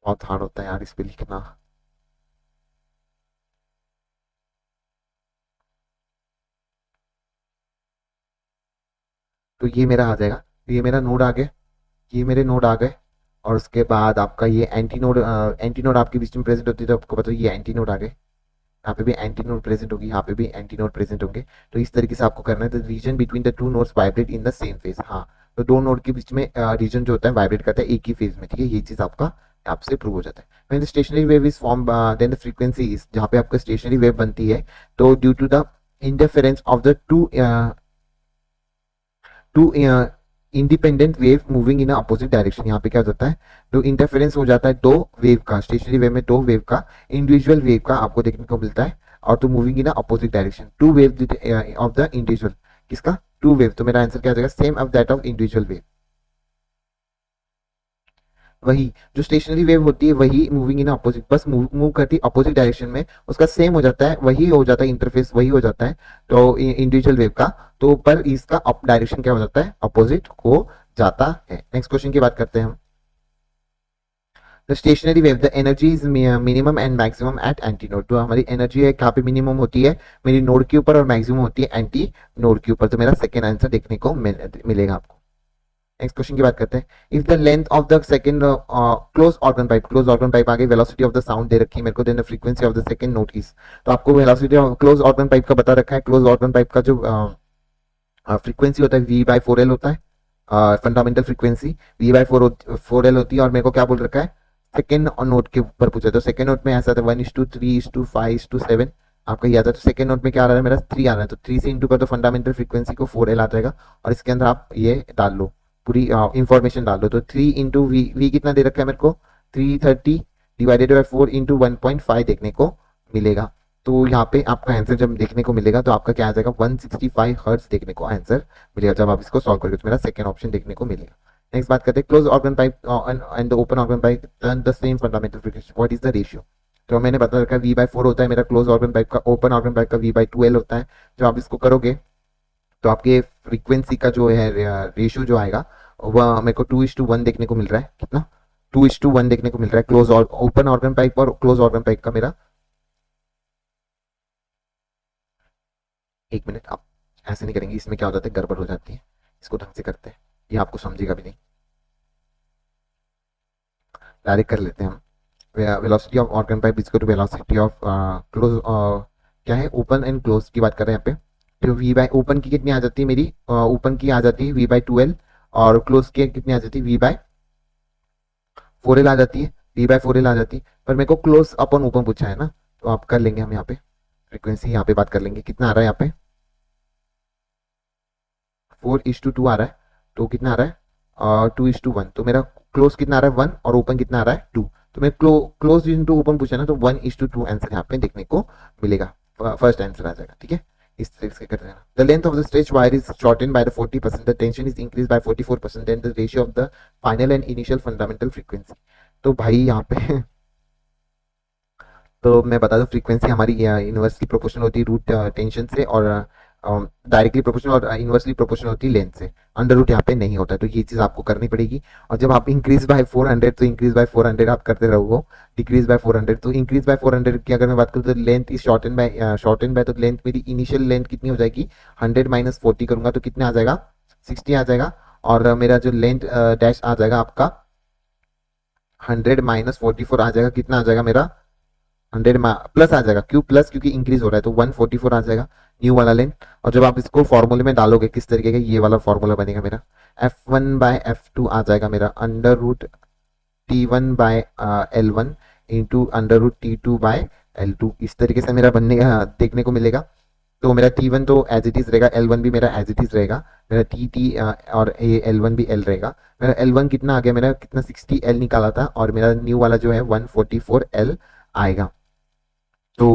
बहुत हार्ड होता है यार इस पे लिखना। तो ये मेरा आ जाएगा, तो ये मेरा नोड आ गया, ये मेरे नोड आ गए, और उसके बाद आपका ये एंटी नोड आपके बीच में प्रेजेंट होती है, तो आपको पता है ये एंटी नोड आ गए, यहाँ पे भी एंटी नोड प्रेजेंट होगी, यहाँ पे भी एंटी नोड प्रेजेंट होंगे। तो इस तरीके से आपको करना है, तो region between the 2 nodes vibrate in the same phase. हाँ, तो 2 नोड के बीच में रीजन जो होता है वाइब्रेट करता है एक ही फेज में, ठीक है, ये चीज आपका आपसे प्रूव हो जाता है। When the stationary wave is form then the frequency is, जहाँ पे आपका स्टेशनरी वेव बनती है तो due to the interference of the two independent wave moving in opposite direction, यहाँ पे क्या हो जाता है, तो इंटरफेरेंस हो जाता है 2 वेव का, स्टेशनरी वेव में 2 वेव का, इंडिविजुअल वेव का आपको देखने को मिलता है, और तो moving in opposite direction 2 wave of the individual, किसका 2 वेव, तो मेरा आंसर क्या आ जाएगा same of that of individual wave. वही जो स्टेशनरी वेव होती है वही मूविंग इन अपोजिट, बस मूव करती है अपोजिट डायरेक्शन में, उसका सेम हो जाता है, वही हो जाता है इंटरफेस, वही हो जाता है तो इंडिविजुअल वेव का। तो पर इसका अप डायरेक्शन क्या हो जाता है, अपोजिट हो जाता है। नेक्स्ट क्वेश्चन की बात करते हैं हम। The stationary wave the energy is minimum and maximum at anti node. तो हमारी एनर्जी है कहाँ पे मिनिमम होती है, मेरी नोड के ऊपर, और मैक्सिमम होती है एंटी नोड के ऊपर। तो मेरा सेकेंड आंसर देखने को मिलेगा आपको। नेक्स्ट क्वेश्चन की बात करते हैं। If the length of the second close organ pipe, close organ pipe आगे वेलोसिटी ऑफ द साउंड दे रखी है मेरे को, then the frequency of the second note is. तो आपको velocity of close organ pipe का बता रखा है। क्लोज ऑर्गन पाइप का जो फ्रीक्वेंसी होता है V/4L होता है, फंडामेंटल फ्रीक्वेंसी V/4L होती है। और मेरे को क्या बोल रखा है, सेकेंड नोट के ऊपर पूछा। तो सेकेंड नोट में ऐसा था 1:3:5:7 आपका ये आता है। तो सेकेंड नोट में क्या आ रहा है, मेरा 3 आ रहा है। तो 3 से इंटू कर तो फंडामेंटल फ्रीक्वेंसी को 4L आ जाएगा, और इसके अंदर आप ये डाल लो, पूरी इंफॉर्मेशन डाल दो। तो 3 इंटू वी कितना दे रखा है मेरे को, 330 डिवाइडेड बाई 4 इंटू 1.5 देखने को मिलेगा। तो यहाँ पे आपका आंसर जब देखने को मिलेगा तो आपका क्या आ जाएगा, 165 हर्ट्ज देखने को आंसर मिलेगा जब आप इसको सॉल्व करोगे। तो मेरा सेकंड ऑप्शन देखने को मिलेगा। नेक्स्ट बात करते हैं, close organ pipe and the open organ pipe turn the same fundamental frequency, what is the ratio. तो मैंने बता रखा है V/4 होता है मेरा क्लोज ऑर्गन पाइप का, ओपन ऑर्गन पाइप का V/2L होता है। जब आप इसको करोगे तो आपके फ्रीक्वेंसी का जो है रेशियो जो आएगा वह मेरे को 2:1 देखने को मिल रहा है। कितना, 2:1 देखने को मिल रहा है क्लोज और ओपन ऑर्गन पाइप और क्लोज ऑर्गन पाइप का मेरा। एक मिनट, आप ऐसे नहीं करेंगे, इसमें क्या हो जाता है, गड़बड़ हो जाती है। इसको ढंग से करते हैं, ये आपको समझेगा भी नहीं। डायरेक्ट कर लेते हैं हम। Velocity of organ pipe is equal to velocity of close, क्या है, ओपन एंड क्लोज की बात कर रहे हैं यहाँ पे। तो ओपन की कितनी आ जाती है मेरी, ओपन की आ जाती है V/2L, और क्लोज की कितनी आ जाती है V/4L आ जाती है, V/4L आ जाती है। पर मेरे को क्लोज अपन ओपन पूछा है ना, तो आप कर लेंगे हम यहाँ पे फ्रीक्वेंसी, यहाँ पे बात कर लेंगे कितना आ रहा है यहाँ पे, 4:2 आ रहा है। तो कितना आ रहा है, 2:1। तो मेरा क्लोज कितना आ रहा है 1, और ओपन कितना आ रहा है 2। तो मैं क्लोज इंटू ओपन पूछा ना, तो 1:2 आंसर यहाँ पे देखने को मिलेगा, फर्स्ट आंसर आ जाएगा। ठीक है, इस तरीके से कर देना। The length of the stretch wire is shorten by the 40%, the tension is increase bye 44%, and the ratio of the final and initial fundamental frequency. तो भाई यहाँ पे तो मैं बता दूं, फ्रीक्वेंसी हमारी इनवर्सली प्रोपोर्शनल होती है रूट टेंशन से, और डायरेक्टली प्रोपोर्शनल और इनवर्सली प्रोपोर्शनल होती है लेंथ से। अंडर रूट यहाँ पे नहीं होता है, तो ये चीज़ आपको करनी पड़ेगी। और जब आप इंक्रीज बाय 400, तो इंक्रीज बाय 400 आप करते रहोगे, डिक्रीज बाय 400। तो इंक्रीज बाय 400 की अगर मैं बात करूँ तो लेंथ इज शॉर्टन बाय तो लेंथ मेरी इनिशियल लेंथ कितनी हो जाएगी, 100 माइनस 40 करूंगा तो कितने आ जाएगा, 60 आ जाएगा। और मेरा जो लेंथ डैश आ जाएगा आपका 100 माइनस 44 आ जाएगा, कितना आ जाएगा मेरा 100 प्लस आ जाएगा। क्यों प्लस, क्योंकि इंक्रीज हो रहा है, तो 144 आ जाएगा न्यू वाला लेंथ। और जब आप इसको फॉर्मूले में डालोगे किस तरीके का, ये वाला फॉर्मूला बनेगा मेरा, F1/F2 आ जाएगा मेरा √T1/L1 इंटू √T2/L2। इस तरीके से मेरा बनने देखने को मिलेगा। तो मेरा T1 तो एज इट इज रहेगा, L1 भी मेरा एज इट इज रहेगा, मेरा T और L1 भी L रहेगा। मेरा L1 कितना आ गया, मेरा कितना 60L निकाला था, और मेरा न्यू वाला जो है 144L आएगा। तो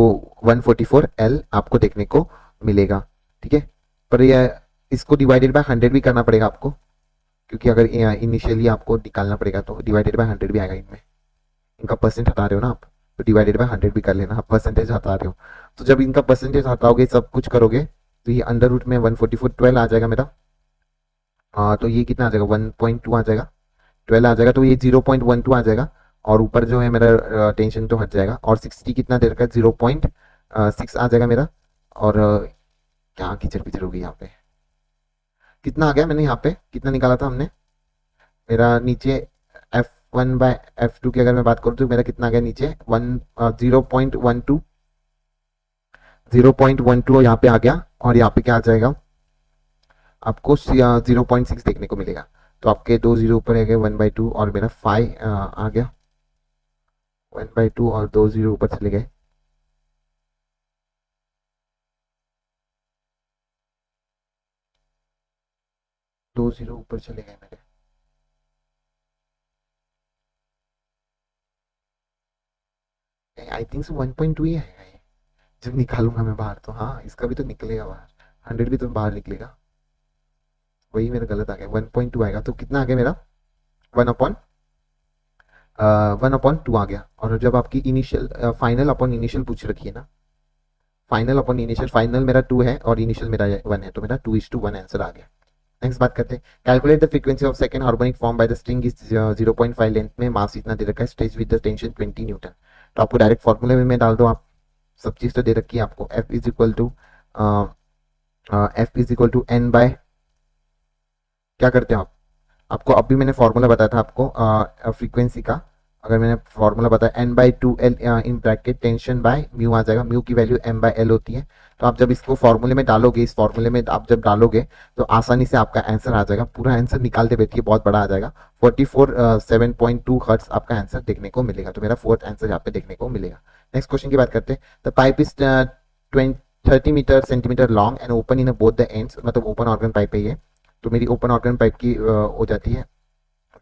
144L आपको देखने को मिलेगा। ठीक है, पर यह इसको डिवाइडेड बाय 100 भी करना पड़ेगा आपको, क्योंकि अगर इनिशियली आपको निकालना पड़ेगा तो डिवाइडेड बाय 100 भी आएगा इनमें। इनका परसेंट हटा रहे हो ना आप, तो डिवाइडेड बाय 100 भी कर लेना, आप परसेंटेज हटा रहे हो। तो जब इनका परसेंटेज हटाओगे, सब कुछ करोगे, तो ये अंडर रूट में 144 आ जाएगा मेरा। तो ये कितना आ जाएगा, 1.2 आ जाएगा, 12 आ जाएगा, तो ये 0.12 आ जाएगा। और ऊपर जो है मेरा टेंशन तो हट जाएगा, और 60 कितना दे रखा है, 0.6 आ जाएगा मेरा। और क्या कीचड़ पिचड़ होगी यहाँ पे, कितना आ गया, मैंने यहाँ पे कितना निकाला था हमने, मेरा नीचे F1/F2 की अगर मैं बात करूँ तो मेरा कितना आ गया नीचे 0.12 यहाँ पे आ गया। और यहाँ पे क्या आ जाएगा, आपको 0.6 देखने को मिलेगा। तो आपके 2 जीरो ऊपर आ गए 1/2, और मेरा 5 आ गया 1/2, और 2 जीरो ऊपर चले गए। दो जीरो ऊपर चले गए मेरे, आई थिंक सो 1.2 ही आएगा ये। जब निकालूंगा मैं बाहर तो हाँ, इसका भी तो निकलेगा बाहर, 100 भी तो बाहर निकलेगा। वही मेरा गलत आ गया, 1.2 आएगा। तो कितना आ गया मेरा, 1/2 वन अपॉन टू आ गया। और जब आपकी इनिशियल फाइनल अपॉन इनिशियल पूछ रखी है ना, फाइनल अपॉन इनिशियल, फाइनल मेरा टू है और इनिशियल मेरा वन है, तो मेरा 2:1 आंसर आ गया। नेक्स्ट बात करते हैं, calculate the frequency of second harmonic form by the string is 0.5 length में, मास इतना दे रखा है, stretch with the tension 20 Newton. तो आपको डायरेक्ट फॉर्मूले में डाल दो आप, सब चीज तो दे रखी है आपको। F is equal to N by, क्या करते हो आप, आपको अभी मैंने फॉर्मूला बताया था आपको फ्रीक्वेंसी का, अगर मैंने फॉर्मूला बताया n/2l in bracket tension by mu आ जाएगा, म्यू की वैल्यू m/l होती है। तो आप जब इसको फॉर्मूले में डालोगे, इस फॉर्मूले में आप जब डालोगे तो आसानी से आपका आंसर आ जाएगा, पूरा आंसर निकालते बैठिए, बहुत बड़ा आ जाएगा। 7.2 हर्ट्ज आपका आंसर देखने को मिलेगा। तो मेरा फोर्थ आंसर यहाँ पे देखने को मिलेगा। नेक्स्ट क्वेश्चन की बात करते हैं, the pipe is 30 metre centimetre long and open in both the ends, मतलब ओपन ऑर्गन पाइप है ये। तो मेरी ओपन ऑर्गन पाइप की हो जाती है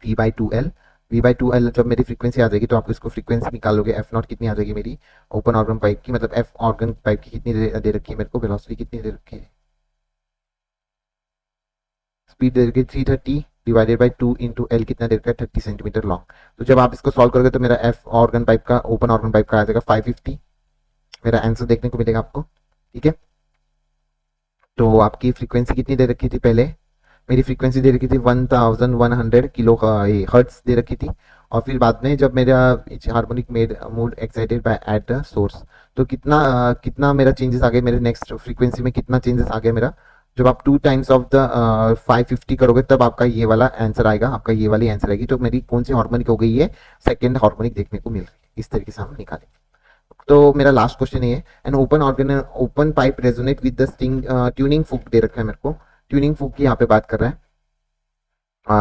V/2L। V/2L जब मेरी फ्रीक्वेंसी आ जाएगी तो आप इसको फ्रीक्वेंसी निकालोगे, एफ नॉट कितनी आ जाएगी मेरी ओपन ऑर्गन पाइप की, मतलब एफ ऑर्गन पाइप की कितनी दे रखी है मेरे को, वेलोसिटी कितनी दे रखी है, स्पीड दे रखी है 330 डिवाइडेड बाई 2 इंटू एल कितना दे रखा है 30 सेंटीमीटर लॉन्ग। तो जब आप इसको सॉल्व करोगे तो मेरा एफ ऑर्गन पाइप का, ओपन ऑर्गन पाइप का आ जाएगा 550, मेरा आंसर देखने को मिलेगा आपको। ठीक है, तो आपकी फ्रीक्वेंसी कितनी दे रखी थी पहले, मेरी फ्रीक्वेंसी दे रखी थी 1100 किलो हर्ट्ज दे रखी थी। और फिर बाद में जब मेरा harmonic made mood excited by at the source, तो कितना मेरा चेंजेस आ गए, मेरे नेक्स्ट फ्रीक्वेंसी में कितना चेंजेस आ गया मेरा, जब आप 2 टाइम्स ऑफ द 550 करोगे तब आपका ये वाला आंसर आएगा, आपका ये वाली आंसर आएगी। तो मेरी कौन सी हार्मोनिक हो गई है, सेकेंड हार्मोनिक देखने को मिल रही है। इस तरीके से हम निकालेंगे। तो मेरा लास्ट क्वेश्चन ये है, an open pipe resonate with the string, tuning फुक दे रखा है मेरे को, ट्यूनिंग फुक की यहाँ पे बात कर रहा है।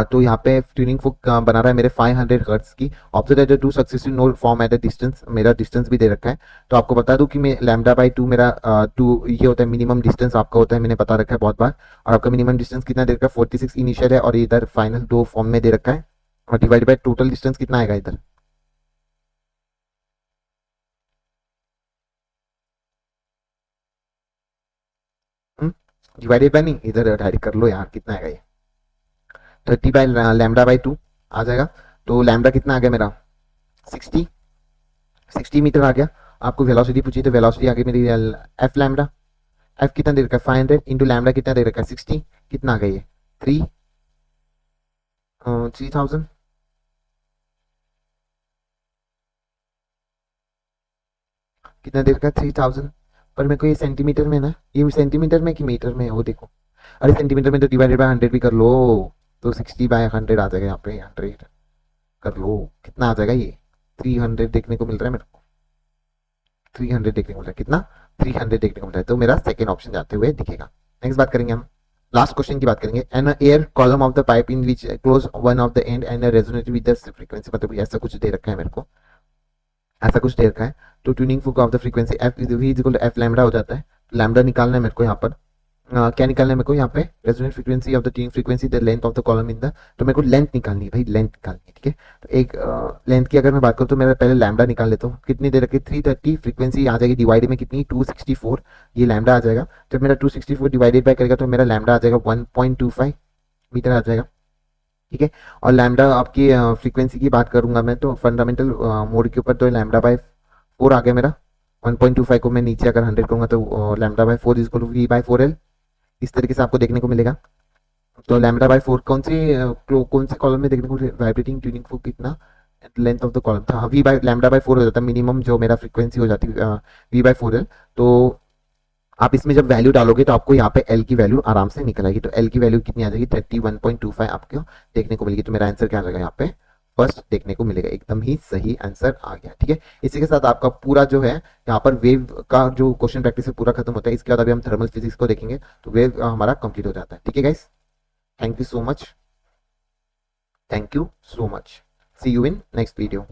तो यहाँ पे ट्यूनिंग फुक बना रहा है मेरे 500 हर्ट्ज की। Observe that the two successive node form eight the distance, मेरा डिस्टेंस भी दे रखा है। तो आपको बता दूं कि मैं λ/2 मेरा 2 ये होता है मिनिमम डिस्टेंस आपका होता है, मैंने बता रखा है बहुत बार। और आपका मिनिमम डिस्टेंस कितना दे रखा है 46 इनिशियल है, और इधर फाइनल 2 फॉर्म में दे रखा है, और डिवाइड बाय टोटल डिस्टेंस कितना आएगा इधर, डिवाइडेड बाय नहीं, इधर डायरेक्ट कर लो यार, कितना आएगा ये 30/λ/2 आ जाएगा। तो लैम्डा कितना आ गया मेरा 60 मीटर आ गया। आपको वेलोसिटी पूछी तो वेलोसिटी आ गई मेरी एफ लैम्डा, एफ कितना दे रखा है 500 इंटू लैम्डा कितना दे रखा है 60, कितना आ गया ये 3000, कितना दे रखा है 3000। पर मेरे को ये सेंटीमीटर में ना, ये सेंटीमीटर में कि मीटर में है वो देखो, अरे सेंटीमीटर में तो डिवाइडेड बाय 100 भी कर लो, तो 60/100 आ जाएगा, यहाँ पे 100 कर लो, कितना आ जाएगा ये 300 देखने को मिल रहा है मेरे को, 300 देखने को मिल रहा है, कितना 300 देखने को मिल रहा है। तो मेरा सेकेंड ऑप्शन जाते हुए दिखेगा। नेक्स्ट बात करेंगे हम, लास्ट क्वेश्चन की बात करेंगे, an air column of the pipe in which close one of the end and resonate with the frequency, मतलब ऐसा कुछ दे रखा है मेरे को, ऐसा कुछ दे रखा है। तो tuning fork of the frequency F is equal to F lambda हो जाता है। लैम्डा निकालना है मेरे को यहाँ पर, क्या निकालना है मेरे को यहाँ पे, resonant frequency of the tuning frequency, the length of the column in the, तो मेरे को लेंथ निकालनी है भाई, लेंथ निकालनी है। ठीक है, तो एक लेंथ की अगर मैं बात करूँ तो मेरा पहले लैम्डा निकाल लेता हूँ, कितनी दे रखी 330, फ्रीक्वेंसी आ जाएगी डिवाइड में कितनी 264, ये लैम्डा आ जाएगा। जब मेरा 264 डिवाइडेड बाय करेगा तो मेरा लैम्डा आ जाएगा 1.25 मीटर आ जाएगा। ठीक है, और लैम्डा आपकी फ्रीक्वेंसी की बात करूंगा मैं तो फंडामेंटल मोड के ऊपर, तो λ/4 आ गया मेरा, 1.25 को मैं नीचे अगर 100 करूंगा तो λ/4 इज इक्वल टू V/4L, इस तरीके से आपको देखने को मिलेगा। तो λ/4 कौन से कॉलम में देखने को, वाइब्रेटिंग ट्यूनिंग फुक कितना, लेंथ ऑफ द कॉलम था λ/4 हो जाता है मिनिमम, जो मेरा फ्रीक्वेंसी हो जाती है V/4L। तो आप इसमें जब वैल्यू डालोगे तो आपको यहाँ पे एल की वैल्यू आराम से निकल आएगी। तो एल की वैल्यू कितनी आ जाएगी 31.25 आपको देखने को मिलेगी। तो मेरा आंसर क्या आ जाएगा यहाँ पे फर्स्ट देखने को मिलेगा, एकदम ही सही आंसर आ गया। ठीक है, इसी के साथ आपका पूरा जो है यहाँ पर वेव का जो क्वेश्चन प्रैक्टिस है पूरा खत्म होता है। इसके बाद अभी हम थर्मल फिजिक्स को देखेंगे, तो वेव हमारा कंप्लीट हो जाता है। ठीक है guys, thank you so much, thank you so much, see you in next video.